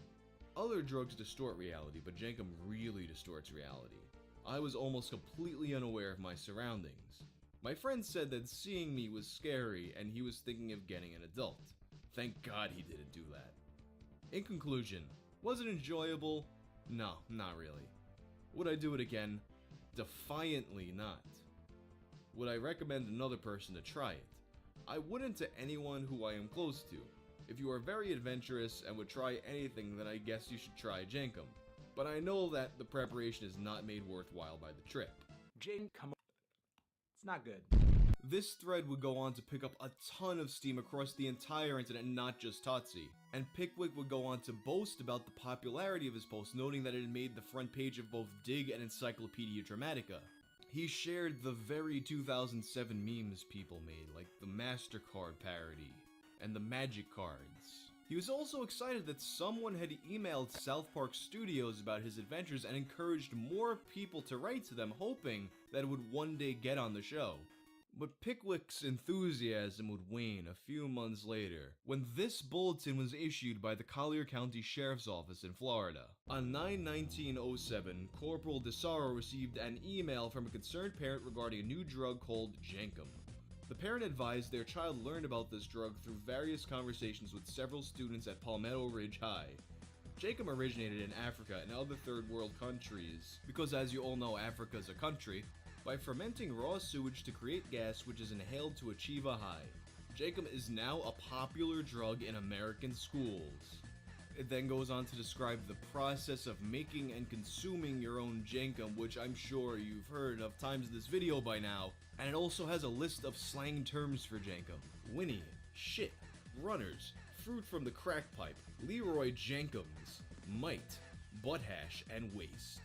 Other drugs distort reality, but Jenkem really distorts reality. I was almost completely unaware of my surroundings. My friend said that seeing me was scary and he was thinking of getting an adult. Thank God he didn't do that. In conclusion, was it enjoyable? No, not really. Would I do it again? Defiantly not. Would I recommend another person to try it? I wouldn't to anyone who I am close to. If you are very adventurous and would try anything, then I guess you should try Jenkem. But I know that the preparation is not made worthwhile by the trip. Come on. It's not good. This thread would go on to pick up a ton of steam across the entire internet, not just Totsie. And Pickwick would go on to boast about the popularity of his post, noting that it had made the front page of both Dig and Encyclopedia Dramatica. He shared the very 2007 memes people made, like the MasterCard parody and the Magic cards. He was also excited that someone had emailed South Park Studios about his adventures and encouraged more people to write to them, hoping that it would one day get on the show. But Pickwick's enthusiasm would wane a few months later, when this bulletin was issued by the Collier County Sheriff's Office in Florida. On 9/19/07, Corporal DeSaro received an email from a concerned parent regarding a new drug called Jenkem. The parent advised their child learned about this drug through various conversations with several students at Palmetto Ridge High. Jenkem originated in Africa and other third world countries, because as you all know, Africa is a country, by fermenting raw sewage to create gas which is inhaled to achieve a high. Jenkem is now a popular drug in American schools. It then goes on to describe the process of making and consuming your own Jenkem, which I'm sure you've heard enough times in this video by now, and it also has a list of slang terms for Jenkem. Winnie, shit, runners, fruit from the crack pipe, Leroy Jenkins, Might, Butthash, and Waste.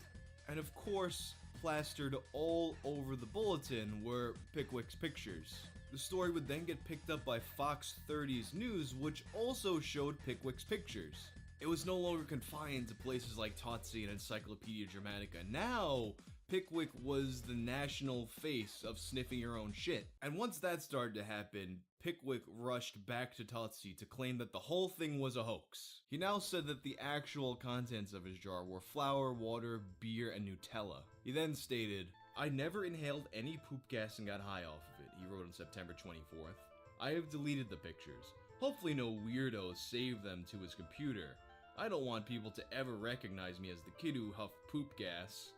And of course, plastered all over the bulletin were Pickwick's pictures. The story would then get picked up by Fox 30's News, which also showed Pickwick's pictures. It was no longer confined to places like Totsie and Encyclopedia Dramatica. Now, Pickwick was the national face of sniffing your own shit. And once that started to happen, Pickwick rushed back to Totsie to claim that the whole thing was a hoax. He now said that the actual contents of his jar were flour, water, beer, and Nutella. He then stated, "I never inhaled any poop gas and got high off of it," he wrote on September 24th. "I have deleted the pictures. Hopefully no weirdo saved them to his computer. I don't want people to ever recognize me as the kid who huffed poop gas."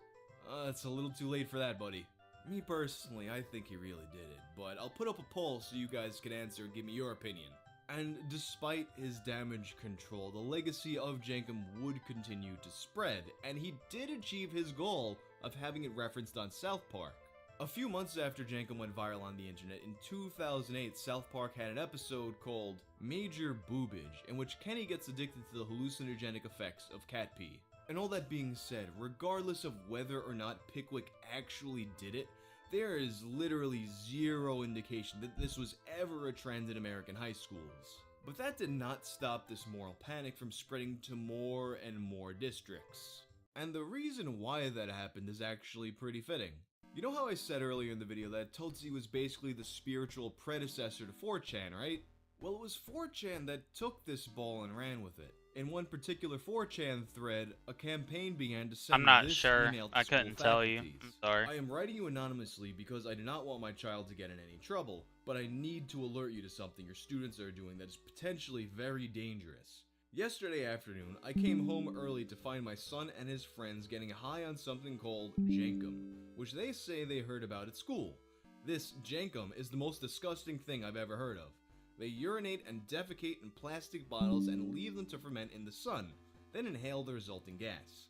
It's a little too late for that, buddy. Me personally, I think he really did it, but I'll put up a poll so you guys can answer and give me your opinion. And despite his damage control, the legacy of Jenkum would continue to spread, and he did achieve his goal of having it referenced on South Park. A few months after Jenkum went viral on the internet, in 2008, South Park had an episode called Major Boobage, in which Kenny gets addicted to the hallucinogenic effects of cat pee. And all that being said, regardless of whether or not Pickwick actually did it, there is literally zero indication that this was ever a trend in American high schools. But that did not stop this moral panic from spreading to more and more districts. And the reason why that happened is actually pretty fitting. You know how I said earlier in the video that Totsie was basically the spiritual predecessor to 4chan, right? Well, it was 4chan that took this ball and ran with it. In one particular 4chan thread, a campaign began to send I'm not this sure. email to I school couldn't tell you. faculties. I'm sorry. "I am writing you anonymously because I do not want my child to get in any trouble, but I need to alert you to something your students are doing that is potentially very dangerous. Yesterday afternoon, I came home early to find my son and his friends getting high on something called Jenkum, which they say they heard about at school. This Jenkum is the most disgusting thing I've ever heard of. They urinate and defecate in plastic bottles and leave them to ferment in the sun, then inhale the resulting gas.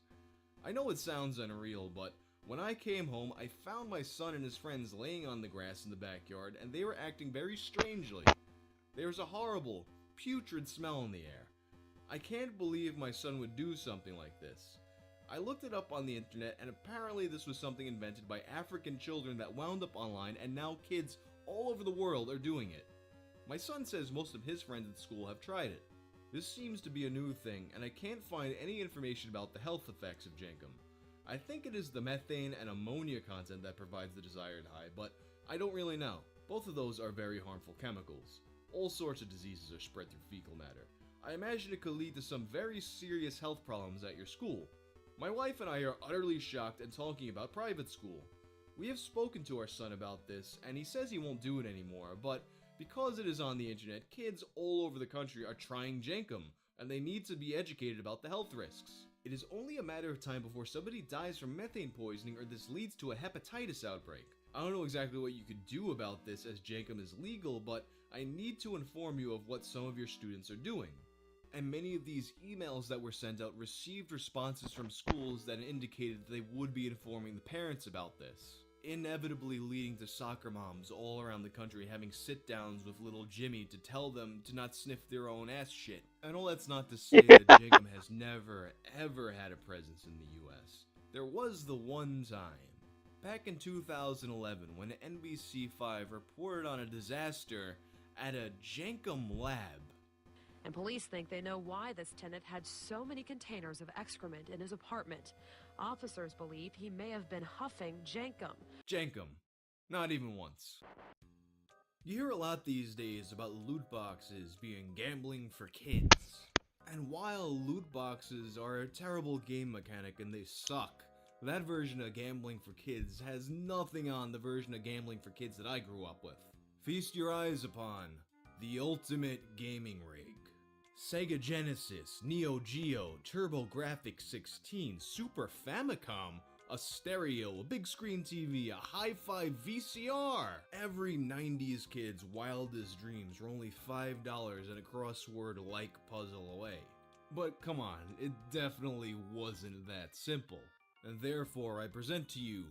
I know it sounds unreal, but when I came home, I found my son and his friends laying on the grass in the backyard, and they were acting very strangely. There was a horrible, putrid smell in the air. I can't believe my son would do something like this. I looked it up on the internet, and apparently this was something invented by African children that wound up online, and now kids all over the world are doing it. My son says most of his friends at school have tried it. This seems to be a new thing, and I can't find any information about the health effects of Jenkum. I think it is the methane and ammonia content that provides the desired high, but I don't really know. Both of those are very harmful chemicals. All sorts of diseases are spread through fecal matter. I imagine it could lead to some very serious health problems at your school. My wife and I are utterly shocked and talking about private school. We have spoken to our son about this, and he says he won't do it anymore, but because it is on the internet, kids all over the country are trying Jenkum, and they need to be educated about the health risks. It is only a matter of time before somebody dies from methane poisoning or this leads to a hepatitis outbreak. I don't know exactly what you could do about this as Jenkum is legal, but I need to inform you of what some of your students are doing. And many of these emails that were sent out received responses from schools that indicated that they would be informing the parents about this, inevitably leading to soccer moms all around the country having sit-downs with little Jimmy to tell them to not sniff their own ass shit. And all that's not to say that Jenkum has never, ever had a presence in the US. There was the one time, back in 2011, when NBC5 reported on a disaster at a Jenkum lab. And police think they know why this tenant had so many containers of excrement in his apartment. Officers believe he may have been huffing Jenkum. Jenkum. Not even once. You hear a lot these days about loot boxes being gambling for kids. And while loot boxes are a terrible game mechanic and they suck, that version of gambling for kids has nothing on the version of gambling for kids that I grew up with. Feast your eyes upon the ultimate gaming rig. Sega Genesis, Neo Geo, TurboGrafx 16, Super Famicom, a stereo, a big screen TV, a hi-fi VCR. Every 90s kid's wildest dreams were only $5 and a crossword-like puzzle away. But come on, it definitely wasn't that simple. And therefore I present to you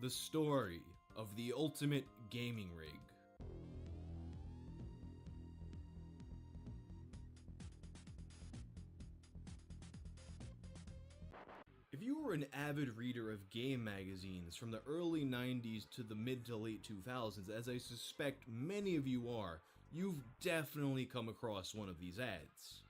the story of the ultimate gaming rig. If you were an avid reader of game magazines from the early 90s to the mid to late 2000s, as I suspect many of you are, you've definitely come across one of these ads.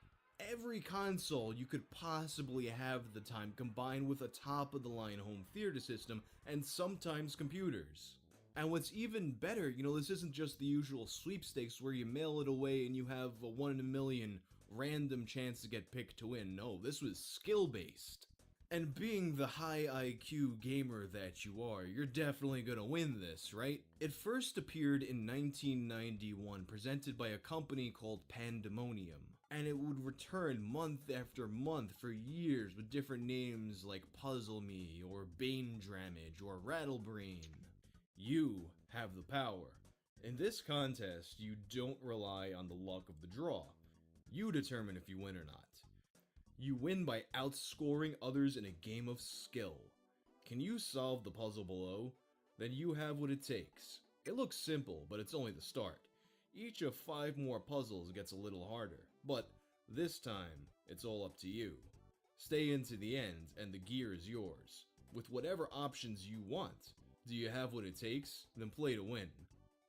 Every console you could possibly have at the time combined with a top-of-the-line home theater system and sometimes computers. And what's even better, this isn't just the usual sweepstakes where you mail it away and you have a 1 in a million random chance to get picked to win. No, this was skill-based. And being the high IQ gamer that you are, you're definitely gonna win this, right? It first appeared in 1991, presented by a company called Pandemonium, and it would return month after month for years with different names like Puzzle Me, or Bane Dramage, or Rattlebrain. You have the power. In this contest, you don't rely on the luck of the draw. You determine if you win or not. You win by outscoring others in a game of skill. Can you solve the puzzle below? Then you have what it takes. It looks simple, but it's only the start. Each of 5 more puzzles gets a little harder, but this time, it's all up to you. Stay into the end, and the gear is yours, with whatever options you want. Do you have what it takes? Then play to win.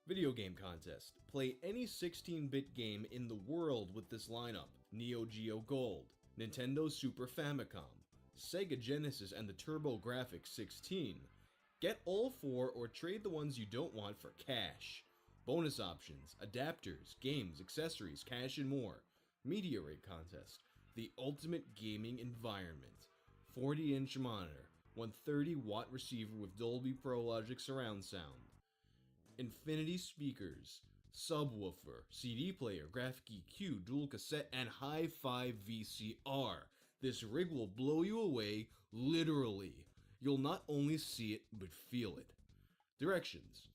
Video game contest. Play any 16-bit game in the world with this lineup. Neo Geo Gold, Nintendo Super Famicom, Sega Genesis and the TurboGrafx 16. Get all 4 or trade the ones you don't want for cash. Bonus options, adapters, games, accessories, cash and more. Media Rig Contest. The ultimate gaming environment. 40-inch monitor, 130-watt receiver with Dolby Pro Logic surround sound. Infinity speakers, subwoofer, CD player, graphic EQ, dual cassette, and hi-fi VCR. This rig will blow you away, literally. You'll not only see it, but feel it. Directions.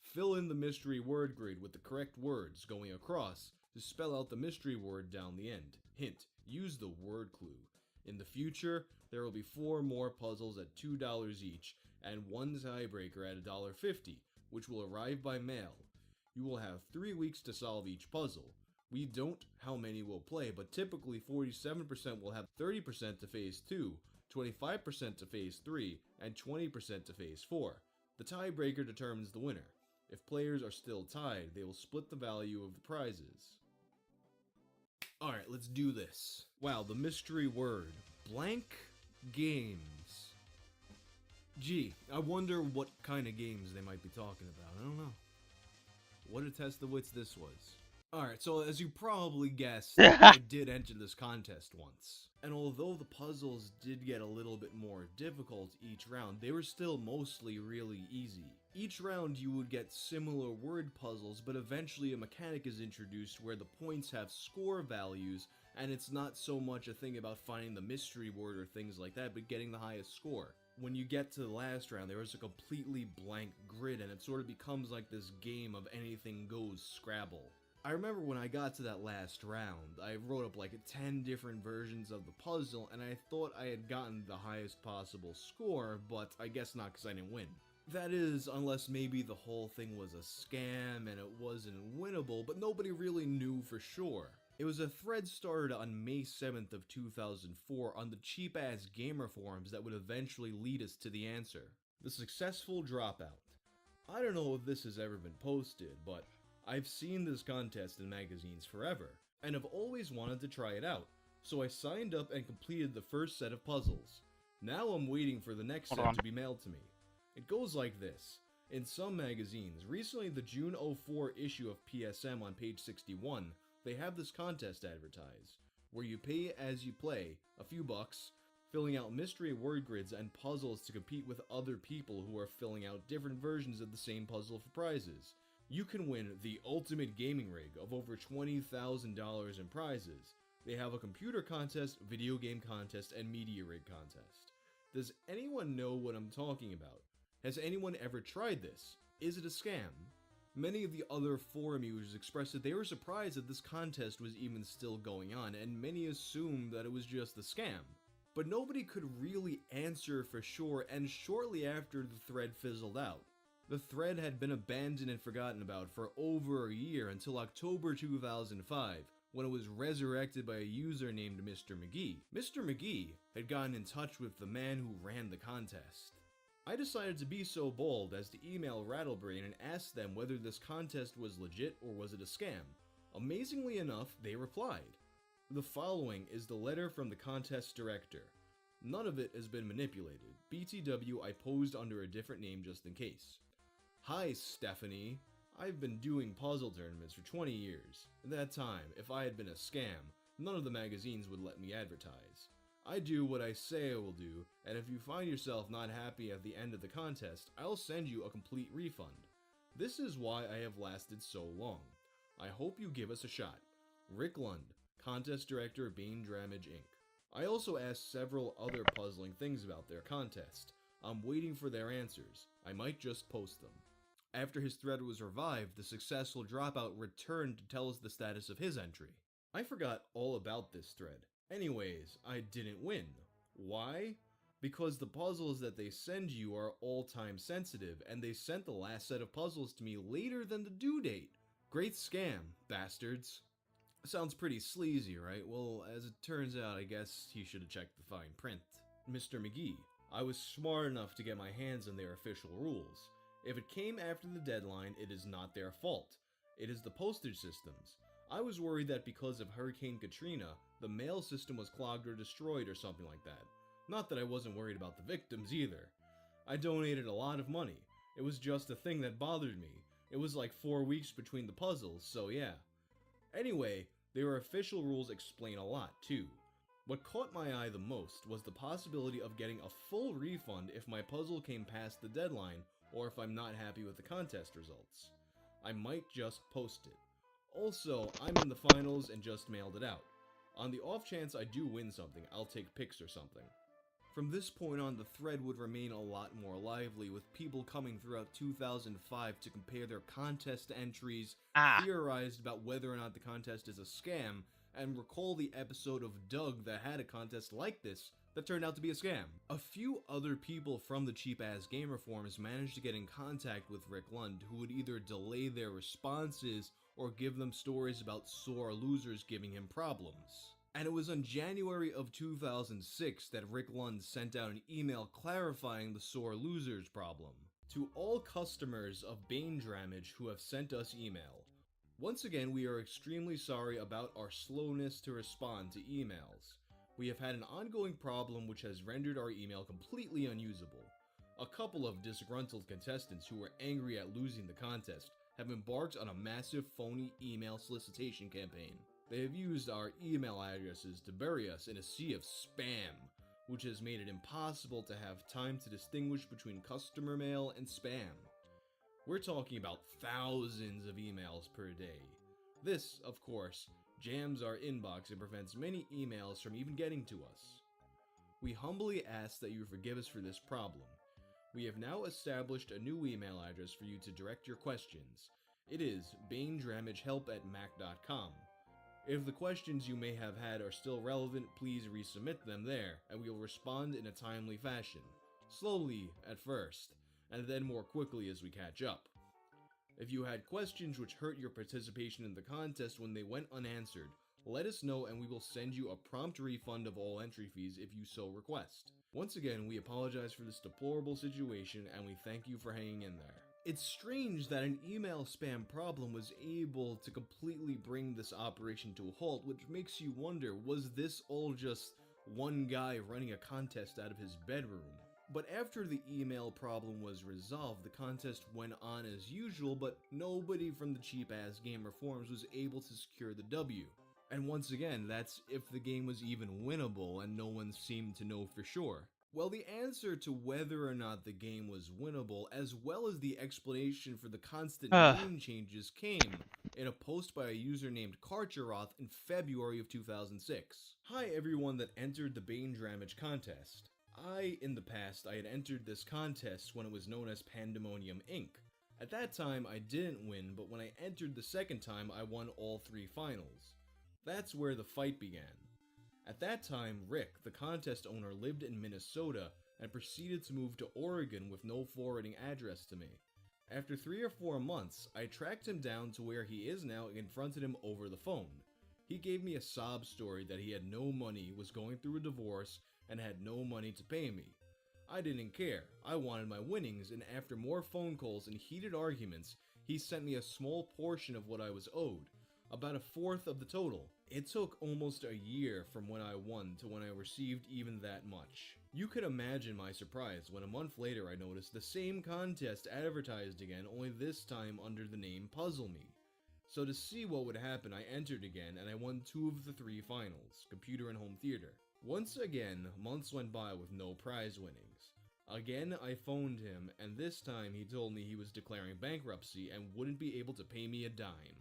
Fill in the mystery word grid with the correct words going across to spell out the mystery word down the end. Hint, use the word clue. In the future, there will be 4 more puzzles at $2 each, and 1 tiebreaker at $1.50, which will arrive by mail. You will have 3 weeks to solve each puzzle. We don't how many will play, but typically 47% will have 30% to phase 2, 25% to phase 3, and 20% to phase 4. The tiebreaker determines the winner. If players are still tied, they will split the value of the prizes. Alright, let's do this. Wow, the mystery word. Blank games. Gee, I wonder what kind of games they might be talking about. I don't know. What a test of wits this was. Alright, so as you probably guessed, I did enter this contest once. And although the puzzles did get a little bit more difficult each round, they were still mostly really easy. Each round you would get similar word puzzles, but eventually a mechanic is introduced where the points have score values, and it's not so much a thing about finding the mystery word or things like that, but getting the highest score. When you get to the last round, there is a completely blank grid, and it sort of becomes like this game of anything goes Scrabble. I remember when I got to that last round, I wrote up like 10 different versions of the puzzle, and I thought I had gotten the highest possible score, but I guess not because I didn't win. That is, unless maybe the whole thing was a scam and it wasn't winnable, but nobody really knew for sure. It was a thread started on May 7th of 2004 on the cheap-ass gamer forums that would eventually lead us to the answer. The successful dropout. I don't know if this has ever been posted, but I've seen this contest in magazines forever, and have always wanted to try it out, so I signed up and completed the first set of puzzles. Now I'm waiting for the next set to be mailed to me. It goes like this. In some magazines, recently the June 04 issue of PSM on page 61, they have this contest advertised, where you pay as you play, a few bucks, filling out mystery word grids and puzzles to compete with other people who are filling out different versions of the same puzzle for prizes. You can win the ultimate gaming rig of over $20,000 in prizes. They have a computer contest, video game contest, and media rig contest. Does anyone know what I'm talking about? Has anyone ever tried this? Is it a scam? Many of the other forum users expressed that they were surprised that this contest was even still going on, and many assumed that it was just a scam. But nobody could really answer for sure, and shortly after the thread fizzled out. The thread had been abandoned and forgotten about for over a year until October 2005, when it was resurrected by a user named Mr. McGee. Mr. McGee had gotten in touch with the man who ran the contest. I decided to be so bold as to email Rattlebrain and ask them whether this contest was legit or was it a scam. Amazingly enough, they replied. The following is the letter from the contest director. None of it has been manipulated. BTW, I posed under a different name just in case. Hi, Stephanie. I've been doing puzzle tournaments for 20 years. At that time, if I had been a scam, none of the magazines would let me advertise. I do what I say I will do, and if you find yourself not happy at the end of the contest, I'll send you a complete refund. This is why I have lasted so long. I hope you give us a shot. Rick Lund, Contest Director, Bane Dramage Inc. I also asked several other puzzling things about their contest. I'm waiting for their answers. I might just post them. After his thread was revived, the successful dropout returned to tell us the status of his entry. I forgot all about this thread. Anyways, I didn't win. Why? Because the puzzles that they send you are all time sensitive, and they sent the last set of puzzles to me later than the due date. Great scam, bastards. Sounds pretty sleazy, right? Well, as it turns out, I guess you should have checked the fine print. Mr. McGee, I was smart enough to get my hands on their official rules. If it came after the deadline, it is not their fault. It is the postage system's. I was worried that because of Hurricane Katrina, the mail system was clogged or destroyed or something like that. Not that I wasn't worried about the victims either. I donated a lot of money. It was just a thing that bothered me. It was like 4 weeks between the puzzles, so yeah. Anyway, their official rules explain a lot too. What caught my eye the most was the possibility of getting a full refund if my puzzle came past the deadline or if I'm not happy with the contest results. I might just post it. Also, I'm in the finals and just mailed it out. On the off chance I do win something, I'll take pics or something. From this point on, the thread would remain a lot more lively, with people coming throughout 2005 to compare their contest entries, theorized about whether or not the contest is a scam, and recall the episode of Doug that had a contest like this that turned out to be a scam. A few other people from the cheap-ass gamer forums managed to get in contact with Rick Lund, who would either delay their responses or give them stories about sore losers giving him problems. And it was on January of 2006 that Rick Lund sent out an email clarifying the sore losers problem. To all customers of Bane Dramage who have sent us email, once again we are extremely sorry about our slowness to respond to emails. We have had an ongoing problem which has rendered our email completely unusable. A couple of disgruntled contestants who were angry at losing the contest have embarked on a massive phony email solicitation campaign. They have used our email addresses to bury us in a sea of spam, which has made it impossible to have time to distinguish between customer mail and spam. We're talking about thousands of emails per day. This, of course, jams our inbox and prevents many emails from even getting to us. We humbly ask that you forgive us for this problem. We have now established a new email address for you to direct your questions. It is banedramagehelp@mac.com. If the questions you may have had are still relevant, please resubmit them there, and we will respond in a timely fashion. Slowly at first, and then more quickly as we catch up. If you had questions which hurt your participation in the contest when they went unanswered, let us know and we will send you a prompt refund of all entry fees if you so request. Once again, we apologize for this deplorable situation and we thank you for hanging in there. It's strange that an email spam problem was able to completely bring this operation to a halt, which makes you wonder, was this all just one guy running a contest out of his bedroom? But after the email problem was resolved, the contest went on as usual, but nobody from the cheap-ass gamer forums was able to secure the W. And once again, that's if the game was even winnable, and no one seemed to know for sure. Well, the answer to whether or not the game was winnable, as well as the explanation for the constant game changes, came in a post by a user named Karcheroth in February of 2006. Hi everyone that entered the Bane Dramage contest. In the past, I had entered this contest when it was known as Pandemonium Inc. At that time, I didn't win, but when I entered the second time, I won all 3 finals. That's where the fight began. At that time, Rick, the contest owner, lived in Minnesota and proceeded to move to Oregon with no forwarding address to me. After 3 or 4 months, I tracked him down to where he is now and confronted him over the phone. He gave me a sob story that he had no money, was going through a divorce, and had no money to pay me. I didn't care. I wanted my winnings, and after more phone calls and heated arguments, he sent me a small portion of what I was owed, about a fourth of the total. It took almost a year from when I won to when I received even that much. You could imagine my surprise when a month later I noticed the same contest advertised again, only this time under the name Puzzle Me. So to see what would happen, I entered again and I won 2 of the 3 finals, computer and home theater. Once again, months went by with no prize winnings. Again, I phoned him, and this time he told me he was declaring bankruptcy and wouldn't be able to pay me a dime.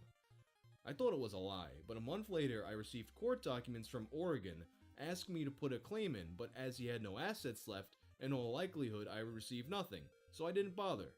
I thought it was a lie, but a month later I received court documents from Oregon asking me to put a claim in, but as he had no assets left, in all likelihood I would receive nothing, so I didn't bother.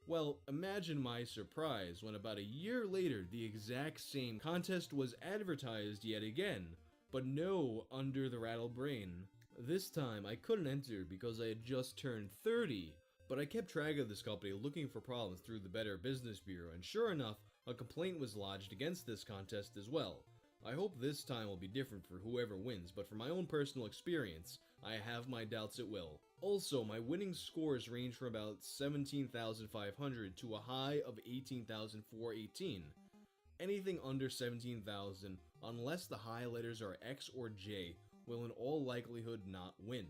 Well, imagine my surprise when about a year later the exact same contest was advertised yet again, but no Under the Rattle Brain. This time I couldn't enter because I had just turned 30, but I kept track of this company looking for problems through the Better Business Bureau, and sure enough, a complaint was lodged against this contest as well. I hope this time will be different for whoever wins, but from my own personal experience, I have my doubts it will. Also, my winning scores range from about 17,500 to a high of 18,418. Anything under 17,000, unless the high letters are X or J, will in all likelihood not win.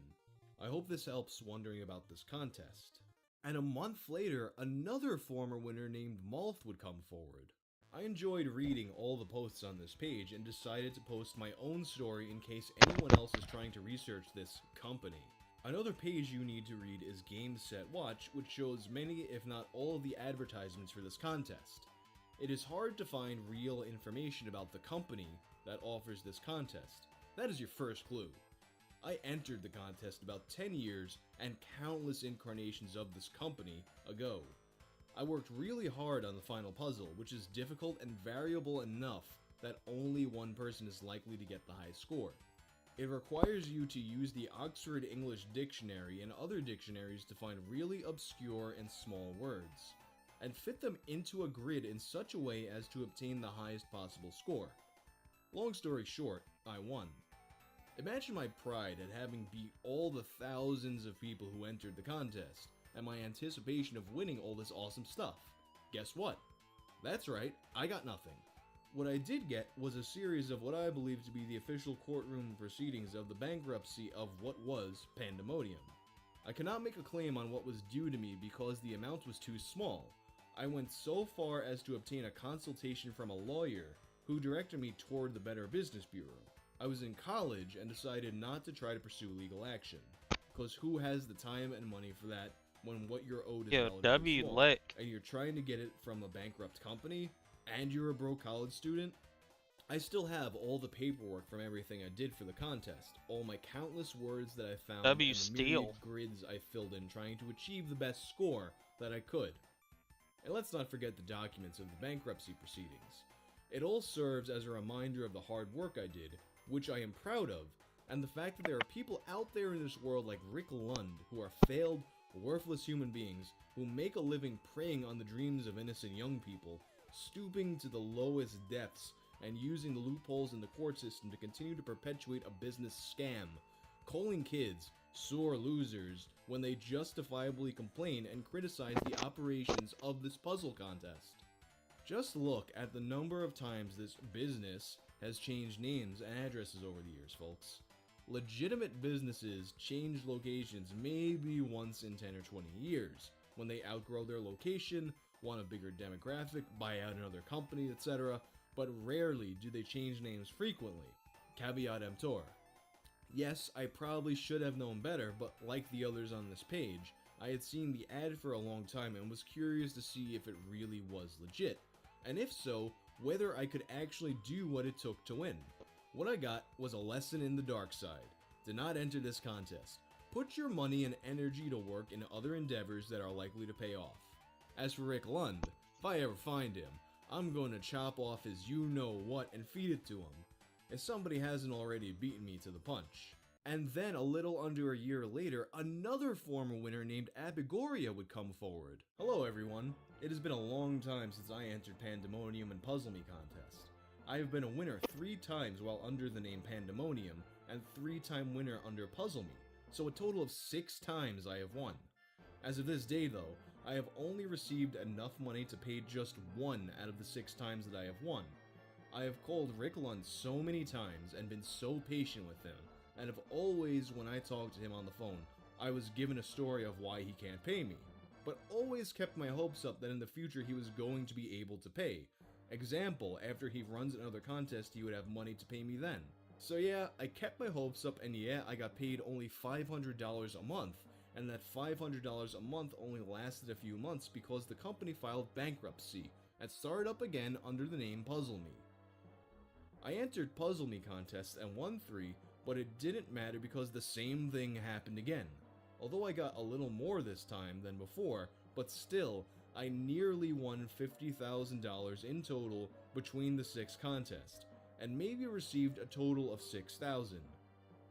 I hope this helps wondering about this contest. And a month later, another former winner named Malth would come forward. I enjoyed reading all the posts on this page and decided to post my own story in case anyone else is trying to research this company. Another page you need to read is Game Set Watch, which shows many if not all of the advertisements for this contest. It is hard to find real information about the company that offers this contest. That is your first clue. I entered the contest about 10 years and countless incarnations of this company ago. I worked really hard on the final puzzle, which is difficult and variable enough that only one person is likely to get the high score. It requires you to use the Oxford English Dictionary and other dictionaries to find really obscure and small words, and fit them into a grid in such a way as to obtain the highest possible score. Long story short, I won. Imagine my pride at having beat all the thousands of people who entered the contest, and my anticipation of winning all this awesome stuff. Guess what? That's right, I got nothing. What I did get was a series of what I believe to be the official courtroom proceedings of the bankruptcy of what was Pandemonium. I cannot make a claim on what was due to me because the amount was too small. I went so far as to obtain a consultation from a lawyer who directed me toward the Better Business Bureau. I was in college and decided not to try to pursue legal action, because who has the time and money for that when what you're owed is relatively small, and you're trying to get it from a bankrupt company, and you're a broke college student? I still have all the paperwork from everything I did for the contest, all my countless words that I found, and the myriad grids I filled in trying to achieve the best score that I could. And let's not forget the documents of the bankruptcy proceedings. It all serves as a reminder of the hard work I did, which I am proud of, and the fact that there are people out there in this world like Rick Lund who are failed, worthless human beings who make a living preying on the dreams of innocent young people, stooping to the lowest depths and using the loopholes in the court system to continue to perpetuate a business scam, calling kids sore losers when they justifiably complain and criticize the operations of this puzzle contest. Just look at the number of times this business has changed names and addresses over the years, folks. Legitimate businesses change locations maybe once in 10 or 20 years, when they outgrow their location, want a bigger demographic, buy out another company, etc., but rarely do they change names frequently. Caveat emptor. Yes, I probably should have known better, but like the others on this page, I had seen the ad for a long time and was curious to see if it really was legit, and if so, whether I could actually do what it took to win. What I got was a lesson in the dark side. Do not enter this contest. Put your money and energy to work in other endeavors that are likely to pay off. As for Rick Lund, if I ever find him, I'm going to chop off his you-know-what and feed it to him, if somebody hasn't already beaten me to the punch. And then a little under a year later, another former winner named Abigoria would come forward. Hello everyone, it has been a long time since I entered Pandemonium and Puzzle Me contest. I have been a winner 3 times while under the name Pandemonium, and 3-time winner under Puzzle Me, so a total of 6 times I have won. As of this day though, I have only received enough money to pay just 1 out of the 6 times that I have won. I have called Rick Lund so many times and been so patient with him, and have always, when I talked to him on the phone, I was given a story of why he can't pay me, but always kept my hopes up that in the future he was going to be able to pay. Example, after he runs another contest he would have money to pay me then. So yeah, I kept my hopes up, and yeah, I got paid only $500 a month, and that $500 a month only lasted a few months because the company filed bankruptcy and started up again under the name Puzzle Me. I entered Puzzle Me contests and won 3, but it didn't matter because the same thing happened again. Although I got a little more this time than before, but still, I nearly won $50,000 in total between the 6 contests, and maybe received a total of $6,000.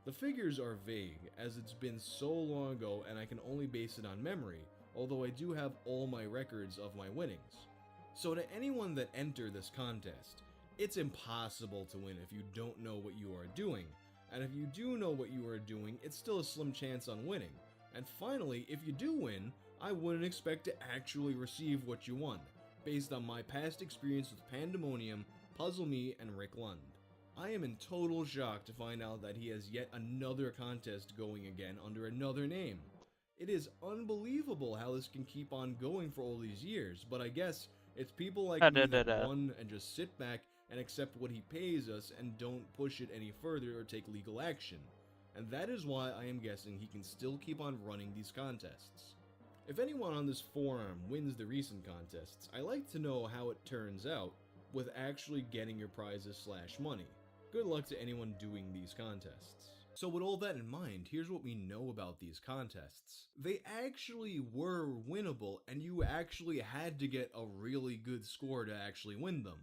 The figures are vague, as it's been so long ago and I can only base it on memory, although I do have all my records of my winnings. So to anyone that entered this contest, it's impossible to win if you don't know what you are doing, and if you do know what you are doing, it's still a slim chance on winning. And finally, if you do win, I wouldn't expect to actually receive what you won, based on my past experience with Pandemonium, Puzzle Me, and Rick Lund. I am in total shock to find out that he has yet another contest going again under another name. It is unbelievable how this can keep on going for all these years, but I guess it's people like me that won and just sit back and accept what he pays us and don't push it any further or take legal action. And that is why I am guessing he can still keep on running these contests. If anyone on this forum wins the recent contests, I like to know how it turns out with actually getting your prizes / money. Good luck to anyone doing these contests. So with all that in mind, here's what we know about these contests. They actually were winnable, and you actually had to get a really good score to actually win them.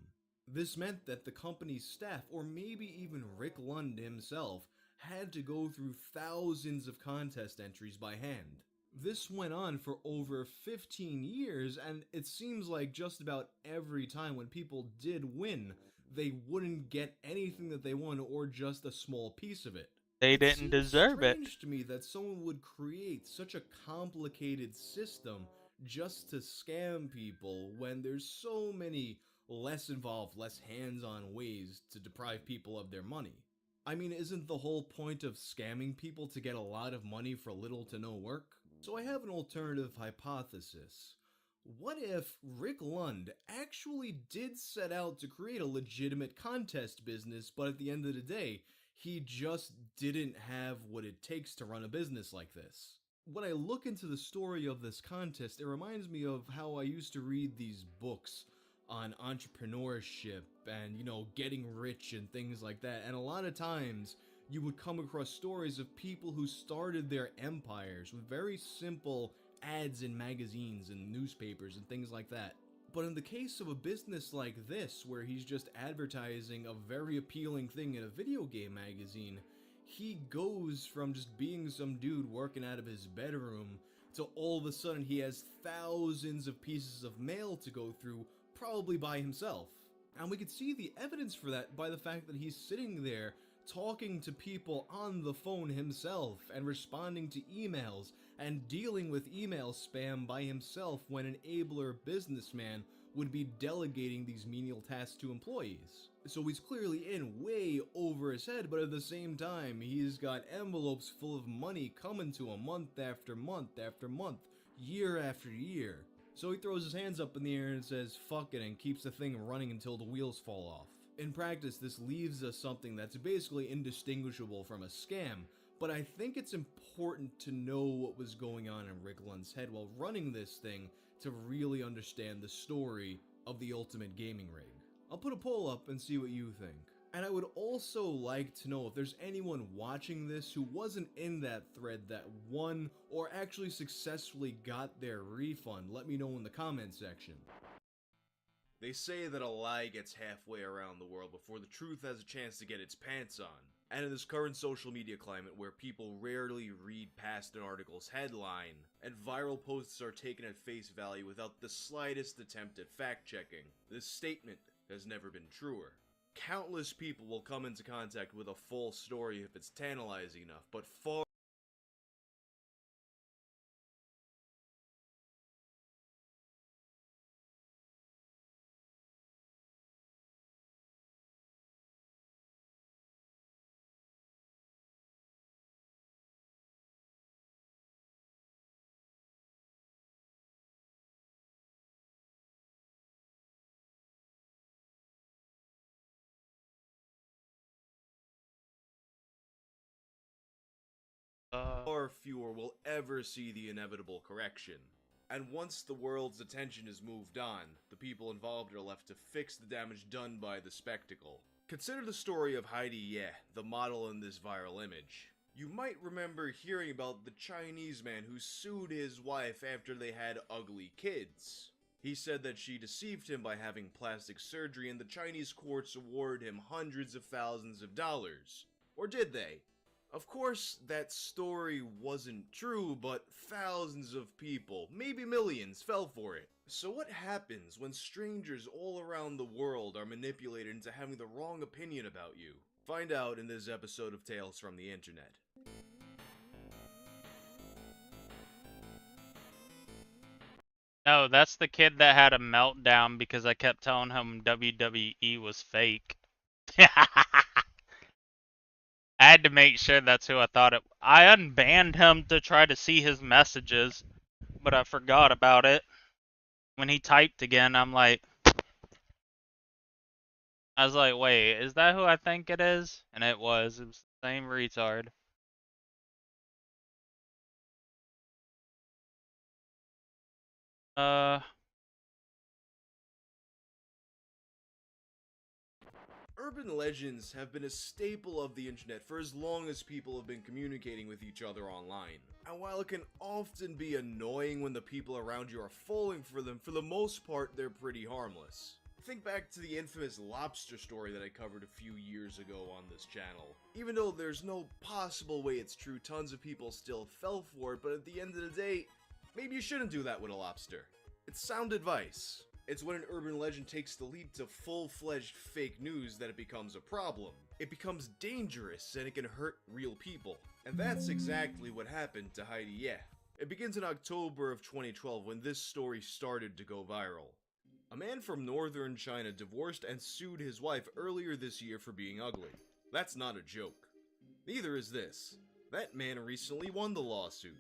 This meant that the company's staff, or maybe even Rick Lund himself, had to go through thousands of contest entries by hand. This went on for over 15 years, and it seems like just about every time when people did win, they wouldn't get anything that they won or just a small piece of it. They didn't deserve it. It's strange to me that someone would create such a complicated system just to scam people when there's so many less involved, less hands-on ways to deprive people of their money. I mean, isn't the whole point of scamming people to get a lot of money for little to no work? So I have an alternative hypothesis. What if Rick Lund actually did set out to create a legitimate contest business, but at the end of the day, he just didn't have what it takes to run a business like this? When I look into the story of this contest, it reminds me of how I used to read these books on entrepreneurship and, getting rich and things like that. And a lot of times, you would come across stories of people who started their empires with very simple ads in magazines and newspapers and things like that. But in the case of a business like this, where he's just advertising a very appealing thing in a video game magazine, he goes from just being some dude working out of his bedroom to all of a sudden he has thousands of pieces of mail to go through, probably by himself. And we could see the evidence for that by the fact that he's sitting there talking to people on the phone himself and responding to emails and dealing with email spam by himself when an abler businessman would be delegating these menial tasks to employees. So he's clearly in way over his head, but at the same time, he's got envelopes full of money coming to him month after month after month, year after year. So he throws his hands up in the air and says, fuck it, and keeps the thing running until the wheels fall off. In practice, this leaves us something that's basically indistinguishable from a scam, but I think it's important to know what was going on in Rick Lund's head while running this thing to really understand the story of the ultimate gaming rig. I'll put a poll up and see what you think. And I would also like to know if there's anyone watching this who wasn't in that thread that won or actually successfully got their refund. Let me know in the comment section. They say that a lie gets halfway around the world before the truth has a chance to get its pants on. And in this current social media climate where people rarely read past an article's headline, and viral posts are taken at face value without the slightest attempt at fact-checking, this statement has never been truer. Countless people will come into contact with a full story if it's tantalizing enough, but far fewer will ever see the inevitable correction. And once the world's attention is moved on, the people involved are left to fix the damage done by the spectacle. Consider the story of Heidi Ye, the model in this viral image. You might remember hearing about the Chinese man who sued his wife after they had ugly kids. He said that she deceived him by having plastic surgery, and the Chinese courts awarded him hundreds of thousands of dollars. Or did they? Of course, that story wasn't true, but thousands of people, maybe millions, fell for it. So what happens when strangers all around the world are manipulated into having the wrong opinion about you? Find out in this episode of Tales from the Internet. No, that's the kid that had a meltdown because I kept telling him WWE was fake. I had to make sure that's who I thought it. I unbanned him to try to see his messages, but I forgot about it. When he typed again, I was like, wait, is that who I think it is? And it was. It was the same retard. Urban legends have been a staple of the internet for as long as people have been communicating with each other online. And while it can often be annoying when the people around you are falling for them, for the most part they're pretty harmless. Think back to the infamous lobster story that I covered a few years ago on this channel. Even though there's no possible way it's true, tons of people still fell for it, but at the end of the day, maybe you shouldn't do that with a lobster. It's sound advice. It's when an urban legend takes the leap to full-fledged fake news that it becomes a problem. It becomes dangerous and it can hurt real people. And that's exactly what happened to Heidi Ye. It begins in October of 2012 when this story started to go viral. A man from northern China divorced and sued his wife earlier this year for being ugly. That's not a joke. Neither is this. That man recently won the lawsuit.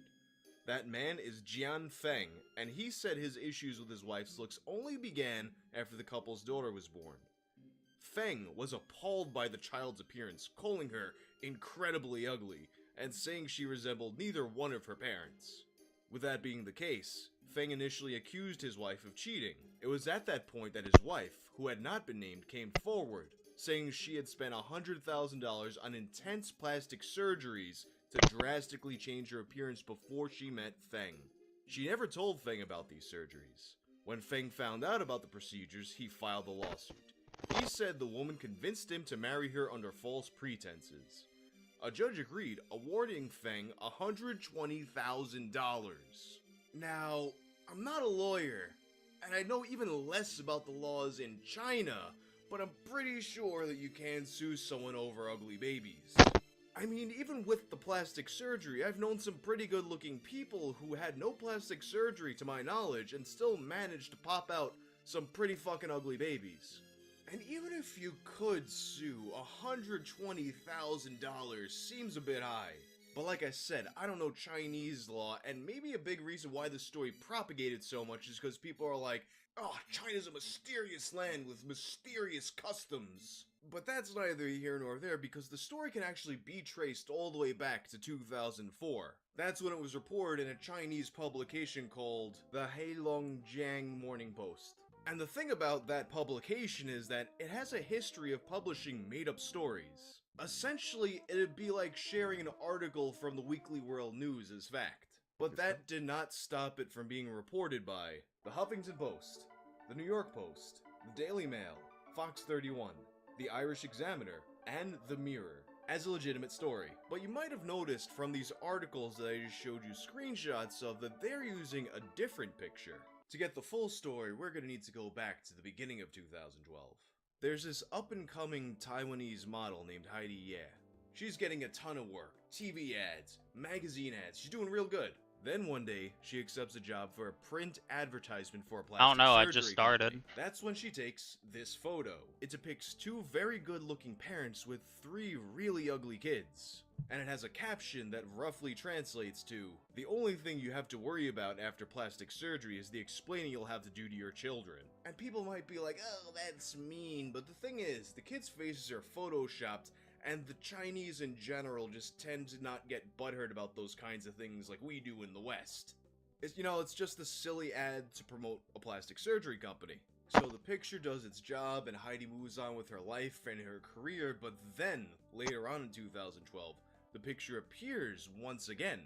That man is Jian Feng, and he said his issues with his wife's looks only began after the couple's daughter was born. Feng was appalled by the child's appearance, calling her incredibly ugly, and saying she resembled neither one of her parents. With that being the case, Feng initially accused his wife of cheating. It was at that point that his wife, who had not been named, came forward, saying she had spent $100,000 on intense plastic surgeries to drastically change her appearance before she met Feng. She never told Feng about these surgeries. When Feng found out about the procedures, he filed a lawsuit. He said the woman convinced him to marry her under false pretenses. A judge agreed, awarding Feng $120,000. Now, I'm not a lawyer, and I know even less about the laws in China, but I'm pretty sure that you can sue someone over ugly babies. I mean, even with the plastic surgery, I've known some pretty good-looking people who had no plastic surgery to my knowledge and still managed to pop out some pretty fucking ugly babies. And even if you could sue, $120,000 seems a bit high. But like I said, I don't know Chinese law, and maybe a big reason why this story propagated so much is because people are like, oh, China's a mysterious land with mysterious customs. But that's neither here nor there, because the story can actually be traced all the way back to 2004. That's when it was reported in a Chinese publication called the Heilongjiang Morning Post. And the thing about that publication is that it has a history of publishing made-up stories. Essentially, it'd be like sharing an article from the Weekly World News as fact. But that did not stop it from being reported by the Huffington Post, the New York Post, the Daily Mail, Fox 31, the Irish Examiner, and the Mirror as a legitimate story. But you might have noticed from these articles that I just showed you screenshots of that they're using a different picture. To get the full story, we're gonna need to go back to the beginning of 2012. There's this up-and-coming Taiwanese model named Heidi Ye. She's getting a ton of work, TV ads, magazine ads, she's doing real good. Then one day, she accepts a job for a print advertisement for a plastic I don't know, I surgery just started. company. That's when she takes this photo. It depicts two very good-looking parents with three really ugly kids. And it has a caption that roughly translates to, "The only thing you have to worry about after plastic surgery is the explaining you'll have to do to your children." And people might be like, oh, that's mean, but the thing is, the kids' faces are photoshopped, and the Chinese in general just tend to not get butthurt about those kinds of things like we do in the West. It's just a silly ad to promote a plastic surgery company. So the picture does its job and Heidi moves on with her life and her career, but then, later on in 2012, the picture appears once again.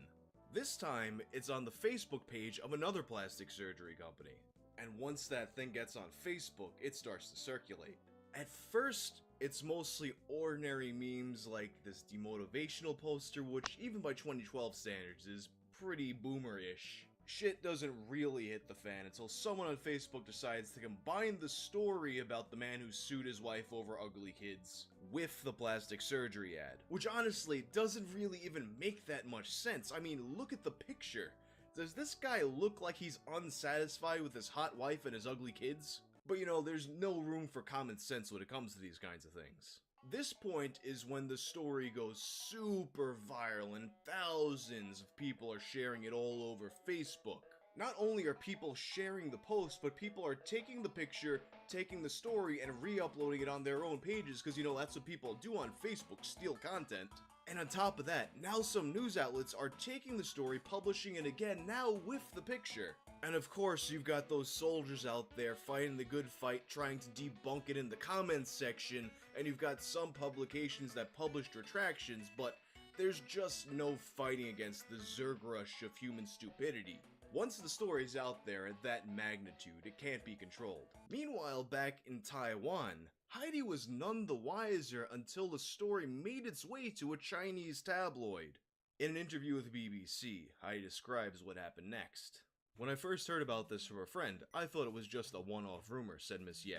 This time, it's on the Facebook page of another plastic surgery company. And once that thing gets on Facebook, it starts to circulate. At first, it's mostly ordinary memes like this demotivational poster, which even by 2012 standards is pretty boomer-ish. Shit doesn't really hit the fan until someone on Facebook decides to combine the story about the man who sued his wife over ugly kids with the plastic surgery ad, which honestly doesn't really even make that much sense. I mean, look at the picture. Does this guy look like he's unsatisfied with his hot wife and his ugly kids? But there's no room for common sense when it comes to these kinds of things. This point is when the story goes super viral and thousands of people are sharing it all over Facebook. Not only are people sharing the post, but people are taking the picture, taking the story, and re-uploading it on their own pages, because that's what people do on Facebook, steal content. And on top of that, now some news outlets are taking the story, publishing it again, now with the picture. And of course, you've got those soldiers out there fighting the good fight, trying to debunk it in the comments section, and you've got some publications that published retractions, but there's just no fighting against the Zerg rush of human stupidity. Once the story's out there at that magnitude, it can't be controlled. Meanwhile, back in Taiwan, Heidi was none the wiser until the story made its way to a Chinese tabloid. In an interview with BBC, Heidi describes what happened next. "When I first heard about this from a friend, I thought it was just a one-off rumor," said Miss Ye.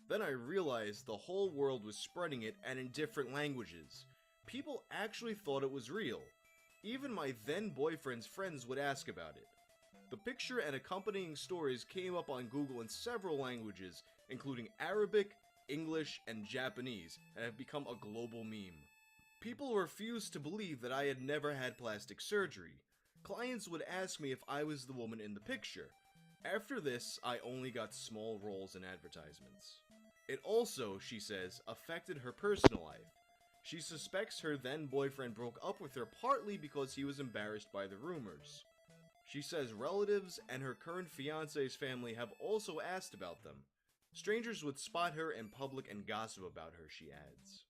"Then I realized the whole world was spreading it and in different languages. People actually thought it was real. Even my then boyfriend's friends would ask about it. The picture and accompanying stories came up on Google in several languages, including Arabic, English, and Japanese, and have become a global meme. People refused to believe that I had never had plastic surgery. Clients would ask me if I was the woman in the picture. After this, I only got small roles in advertisements. It also," she says, "affected her personal life. She suspects her then boyfriend broke up with her partly because he was embarrassed by the rumors. She says relatives and her current fiance's family have also asked about them. Strangers would spot her in public and gossip about her," she adds.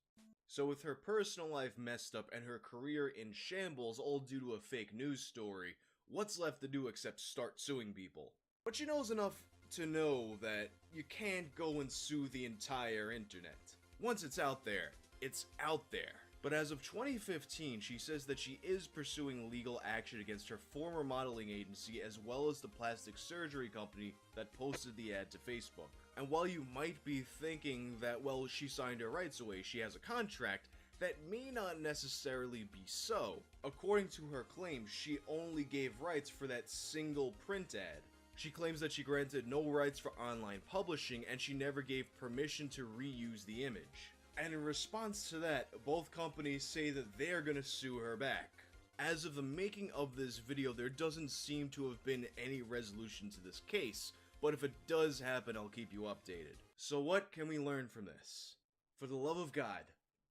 So with her personal life messed up and her career in shambles all due to a fake news story, what's left to do except start suing people? But she knows enough to know that you can't go and sue the entire internet. Once it's out there, it's out there. But as of 2015, she says that she is pursuing legal action against her former modeling agency as well as the plastic surgery company that posted the ad to Facebook. And while you might be thinking that, well, she signed her rights away, she has a contract, that may not necessarily be so. According to her claims, she only gave rights for that single print ad. She claims that she granted no rights for online publishing and she never gave permission to reuse the image. And in response to that, both companies say that they're gonna sue her back. As of the making of this video, there doesn't seem to have been any resolution to this case, but if it does happen, I'll keep you updated. So what can we learn from this? For the love of God,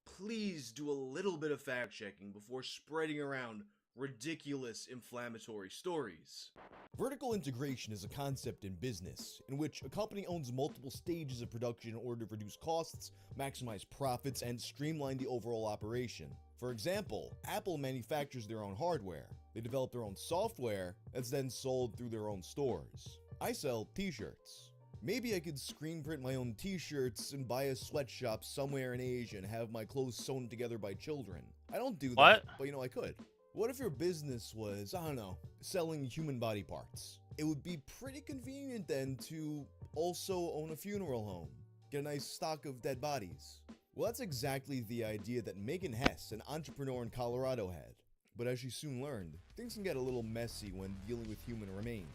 please do a little bit of fact checking before spreading around ridiculous inflammatory stories. Vertical integration is a concept in business in which a company owns multiple stages of production in order to reduce costs, maximize profits, and streamline the overall operation. For example, Apple manufactures their own hardware. They develop their own software that's then sold through their own stores. I sell t-shirts. Maybe I could screen print my own t-shirts and buy a sweatshop somewhere in Asia and have my clothes sewn together by children. I don't do that, but I could. What if your business was, I don't know, selling human body parts? It would be pretty convenient then to also own a funeral home. get a nice stock of dead bodies. Well, that's exactly the idea that Megan Hess, an entrepreneur in Colorado, had. But as she soon learned, things can get a little messy when dealing with human remains.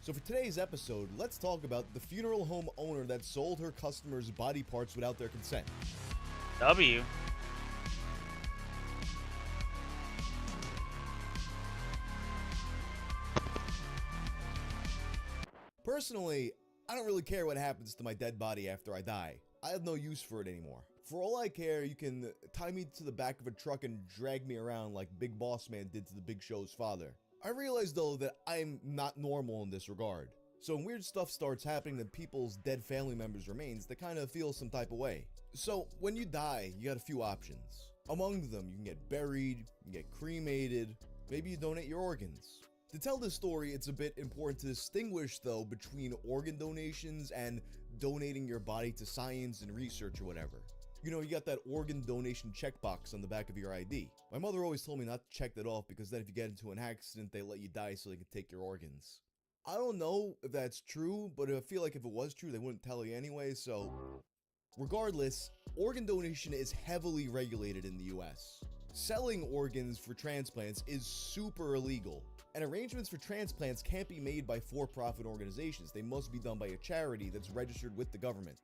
So for today's episode, let's talk about the funeral home owner that sold her customers body parts without their consent. W. Personally, I don't really care what happens to my dead body after I die. I have no use for it anymore. For all I care, you can tie me to the back of a truck and drag me around like Big Boss Man did to the Big Show's father. I realize though that I'm not normal in this regard. So when weird stuff starts happening to people's dead family members' remains, they kind of feel some type of way. So when you die, you got a few options. Among them, you can get buried, you can get cremated, maybe you donate your organs. To tell this story, it's a bit important to distinguish though between organ donations and donating your body to science and research or whatever. You know, you got that organ donation checkbox on the back of your ID. My mother always told me not to check that off because then if you get into an accident, they let you die so they can take your organs. I don't know if that's true, but I feel like if it was true, they wouldn't tell you anyway, so... Regardless, organ donation is heavily regulated in the US. Selling organs for transplants is super illegal, and arrangements for transplants can't be made by for-profit organizations. They must be done by a charity that's registered with the government.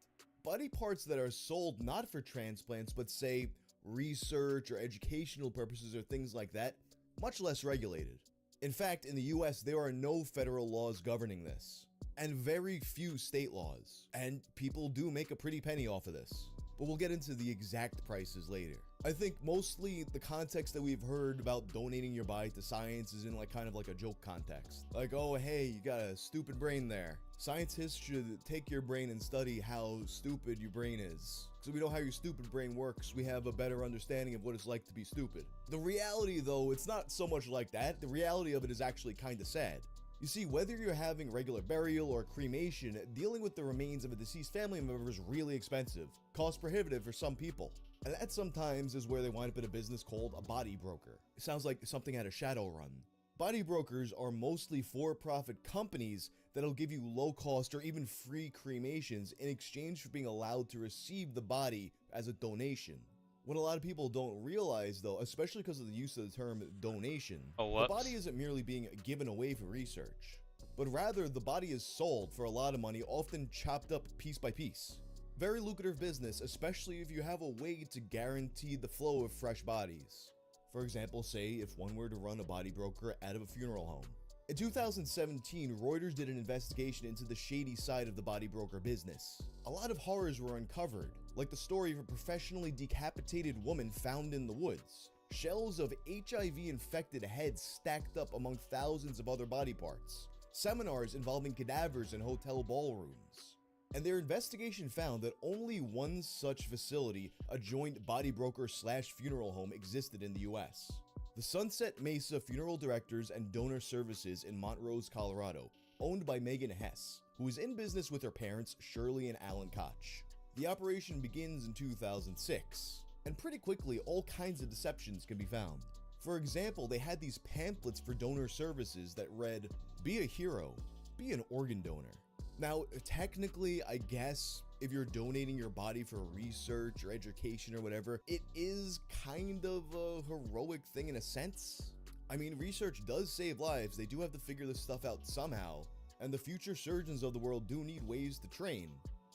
Body parts that are sold not for transplants, but say research or educational purposes or things like that, much less regulated. In fact, in the US, there are no federal laws governing this, and very few state laws, and people do make a pretty penny off of this. But we'll get into the exact prices later. I think mostly the context that we've heard about donating your body to science is in kind of a joke context. Like, oh hey, you got a stupid brain there. Scientists should take your brain and study how stupid your brain is. So we know how your stupid brain works, we have a better understanding of what it's like to be stupid. The reality though, it's not so much like that. The reality of it is actually kinda sad. You see, whether you're having regular burial or cremation, dealing with the remains of a deceased family member is really expensive, cost prohibitive for some people. And that sometimes is where they wind up in a business called a body broker. It sounds like something out of Shadowrun. Body brokers are mostly for-profit companies that'll give you low-cost or even free cremations in exchange for being allowed to receive the body as a donation. What a lot of people don't realize though, especially because of the use of the term donation, the body isn't merely being given away for research, but rather the body is sold for a lot of money, often chopped up piece by piece. Very lucrative business, especially if you have a way to guarantee the flow of fresh bodies. For example, say if one were to run a body broker out of a funeral home. In 2017, Reuters did an investigation into the shady side of the body broker business. A lot of horrors were uncovered, like the story of a professionally decapitated woman found in the woods. Shells of HIV-infected heads stacked up among thousands of other body parts. Seminars involving cadavers in hotel ballrooms. And their investigation found that only one such facility, a joint body broker / funeral home, existed in the US. The Sunset Mesa Funeral Directors and Donor Services in Montrose, Colorado, owned by Megan Hess, who is in business with her parents, Shirley and Alan Koch. The operation begins in 2006, and pretty quickly all kinds of deceptions can be found. For example, they had these pamphlets for donor services that read, "Be a hero, be an organ donor." Now, technically, I guess, if you're donating your body for research or education or whatever, it is kind of a heroic thing in a sense. I mean, research does save lives, they do have to figure this stuff out somehow, and the future surgeons of the world do need ways to train.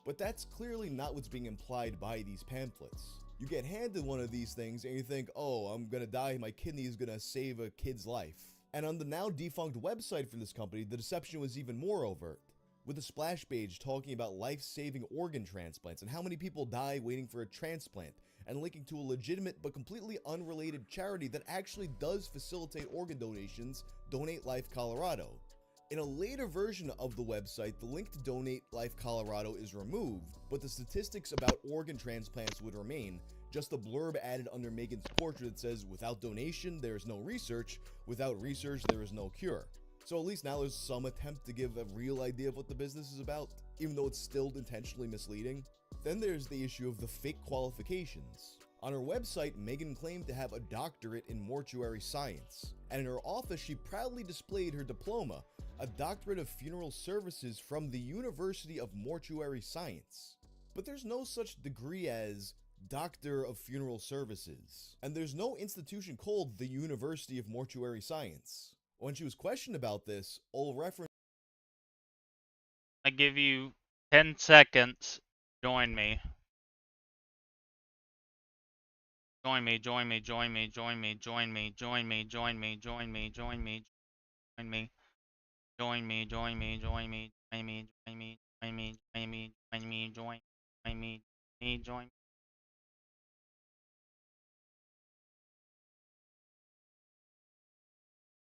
But that's clearly not what's being implied by these pamphlets. You get handed one of these things and you think, oh, I'm gonna die, my kidney is gonna save a kid's life. And on the now defunct website for this company, the deception was even more overt, with a splash page talking about life-saving organ transplants and how many people die waiting for a transplant, and linking to a legitimate but completely unrelated charity that actually does facilitate organ donations, Donate Life Colorado. In a later version of the website, the link to Donate Life Colorado is removed, but the statistics about organ transplants would remain, just a blurb added under Megan's portrait that says, "Without donation, there is no research. Without research, there is no cure." So at least now there's some attempt to give a real idea of what the business is about, even though it's still intentionally misleading. Then there's the issue of the fake qualifications. On her website, Megan claimed to have a doctorate in mortuary science, and in her office she proudly displayed her diploma, a doctorate of funeral services from the University of Mortuary Science. but there's no such degree as Doctor of Funeral Services, and there's no institution called the University of Mortuary Science. When she was questioned about this, all reference I give you 10 seconds. Join me. Join me, join me, join me, join me, join me, join me, join me, join me, join me, join me, join me, join me, join me, join me, join me, join me, join me, join me, join me, join.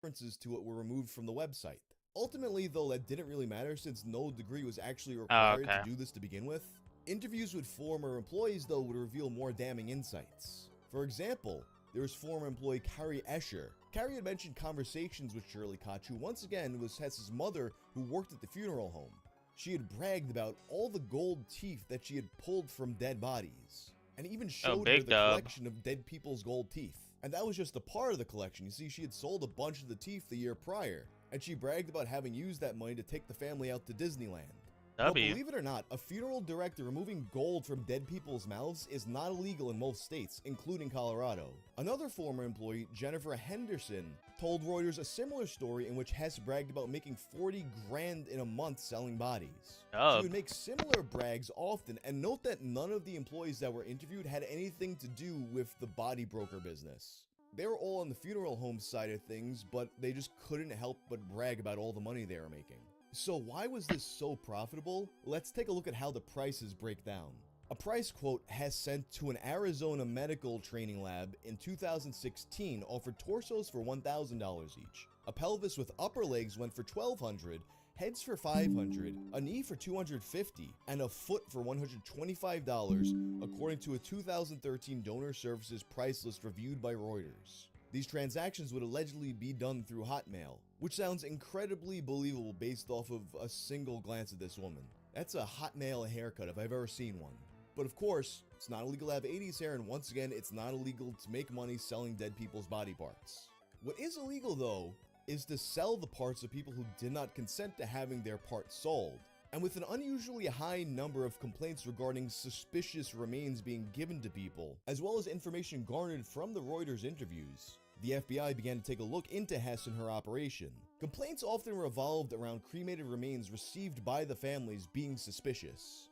references to it were removed from the website. Ultimately, though, that didn't really matter since no degree was actually Oh, required okay. to do this to begin with. Interviews with former employees, though, would reveal more damning insights. For example, there was former employee Carrie Escher. Carrie had mentioned conversations with Shirley Koch, who once again was Hess's mother who worked at the funeral home. She had bragged about all the gold teeth that she had pulled from dead bodies, and even showed her big the dub. collection of dead people's gold teeth. And that was just a part of the collection. You see, she had sold a bunch of the teeth the year prior, and she bragged about having used that money to take the family out to Disneyland. But W. believe it or not, a funeral director removing gold from dead people's mouths is not illegal in most states, including Colorado. Another former employee, Jennifer Henderson, told Reuters a similar story in which Hess bragged about making 40 grand in a month selling bodies. She would make similar brags often, and note that none of the employees that were interviewed had anything to do with the body broker business. They were all on the funeral home side of things, but they just couldn't help but brag about all the money they were making. So why was this so profitable? Let's take a look at how the prices break down. A price quote Hess sent to an Arizona medical training lab in 2016 offered torsos for $1,000 each. A pelvis with upper legs went for $1,200, heads for $500, a knee for $250, and a foot for $125, according to a 2013 donor services price list reviewed by Reuters. These transactions would allegedly be done through Hotmail, which sounds incredibly believable based off of a single glance at this woman. That's a Hotmail haircut if I've ever seen one. But of course, it's not illegal to have 80s hair, and once again, it's not illegal to make money selling dead people's body parts. What is illegal, though, is to sell the parts of people who did not consent to having their parts sold. And with an unusually high number of complaints regarding suspicious remains being given to people, as well as information garnered from the Reuters interviews, the FBI began to take a look into Hess and her operation. Complaints often revolved around cremated remains received by the families being suspicious.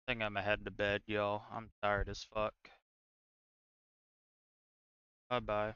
I think I'm heading to bed, yo. I'm tired as fuck. Bye bye.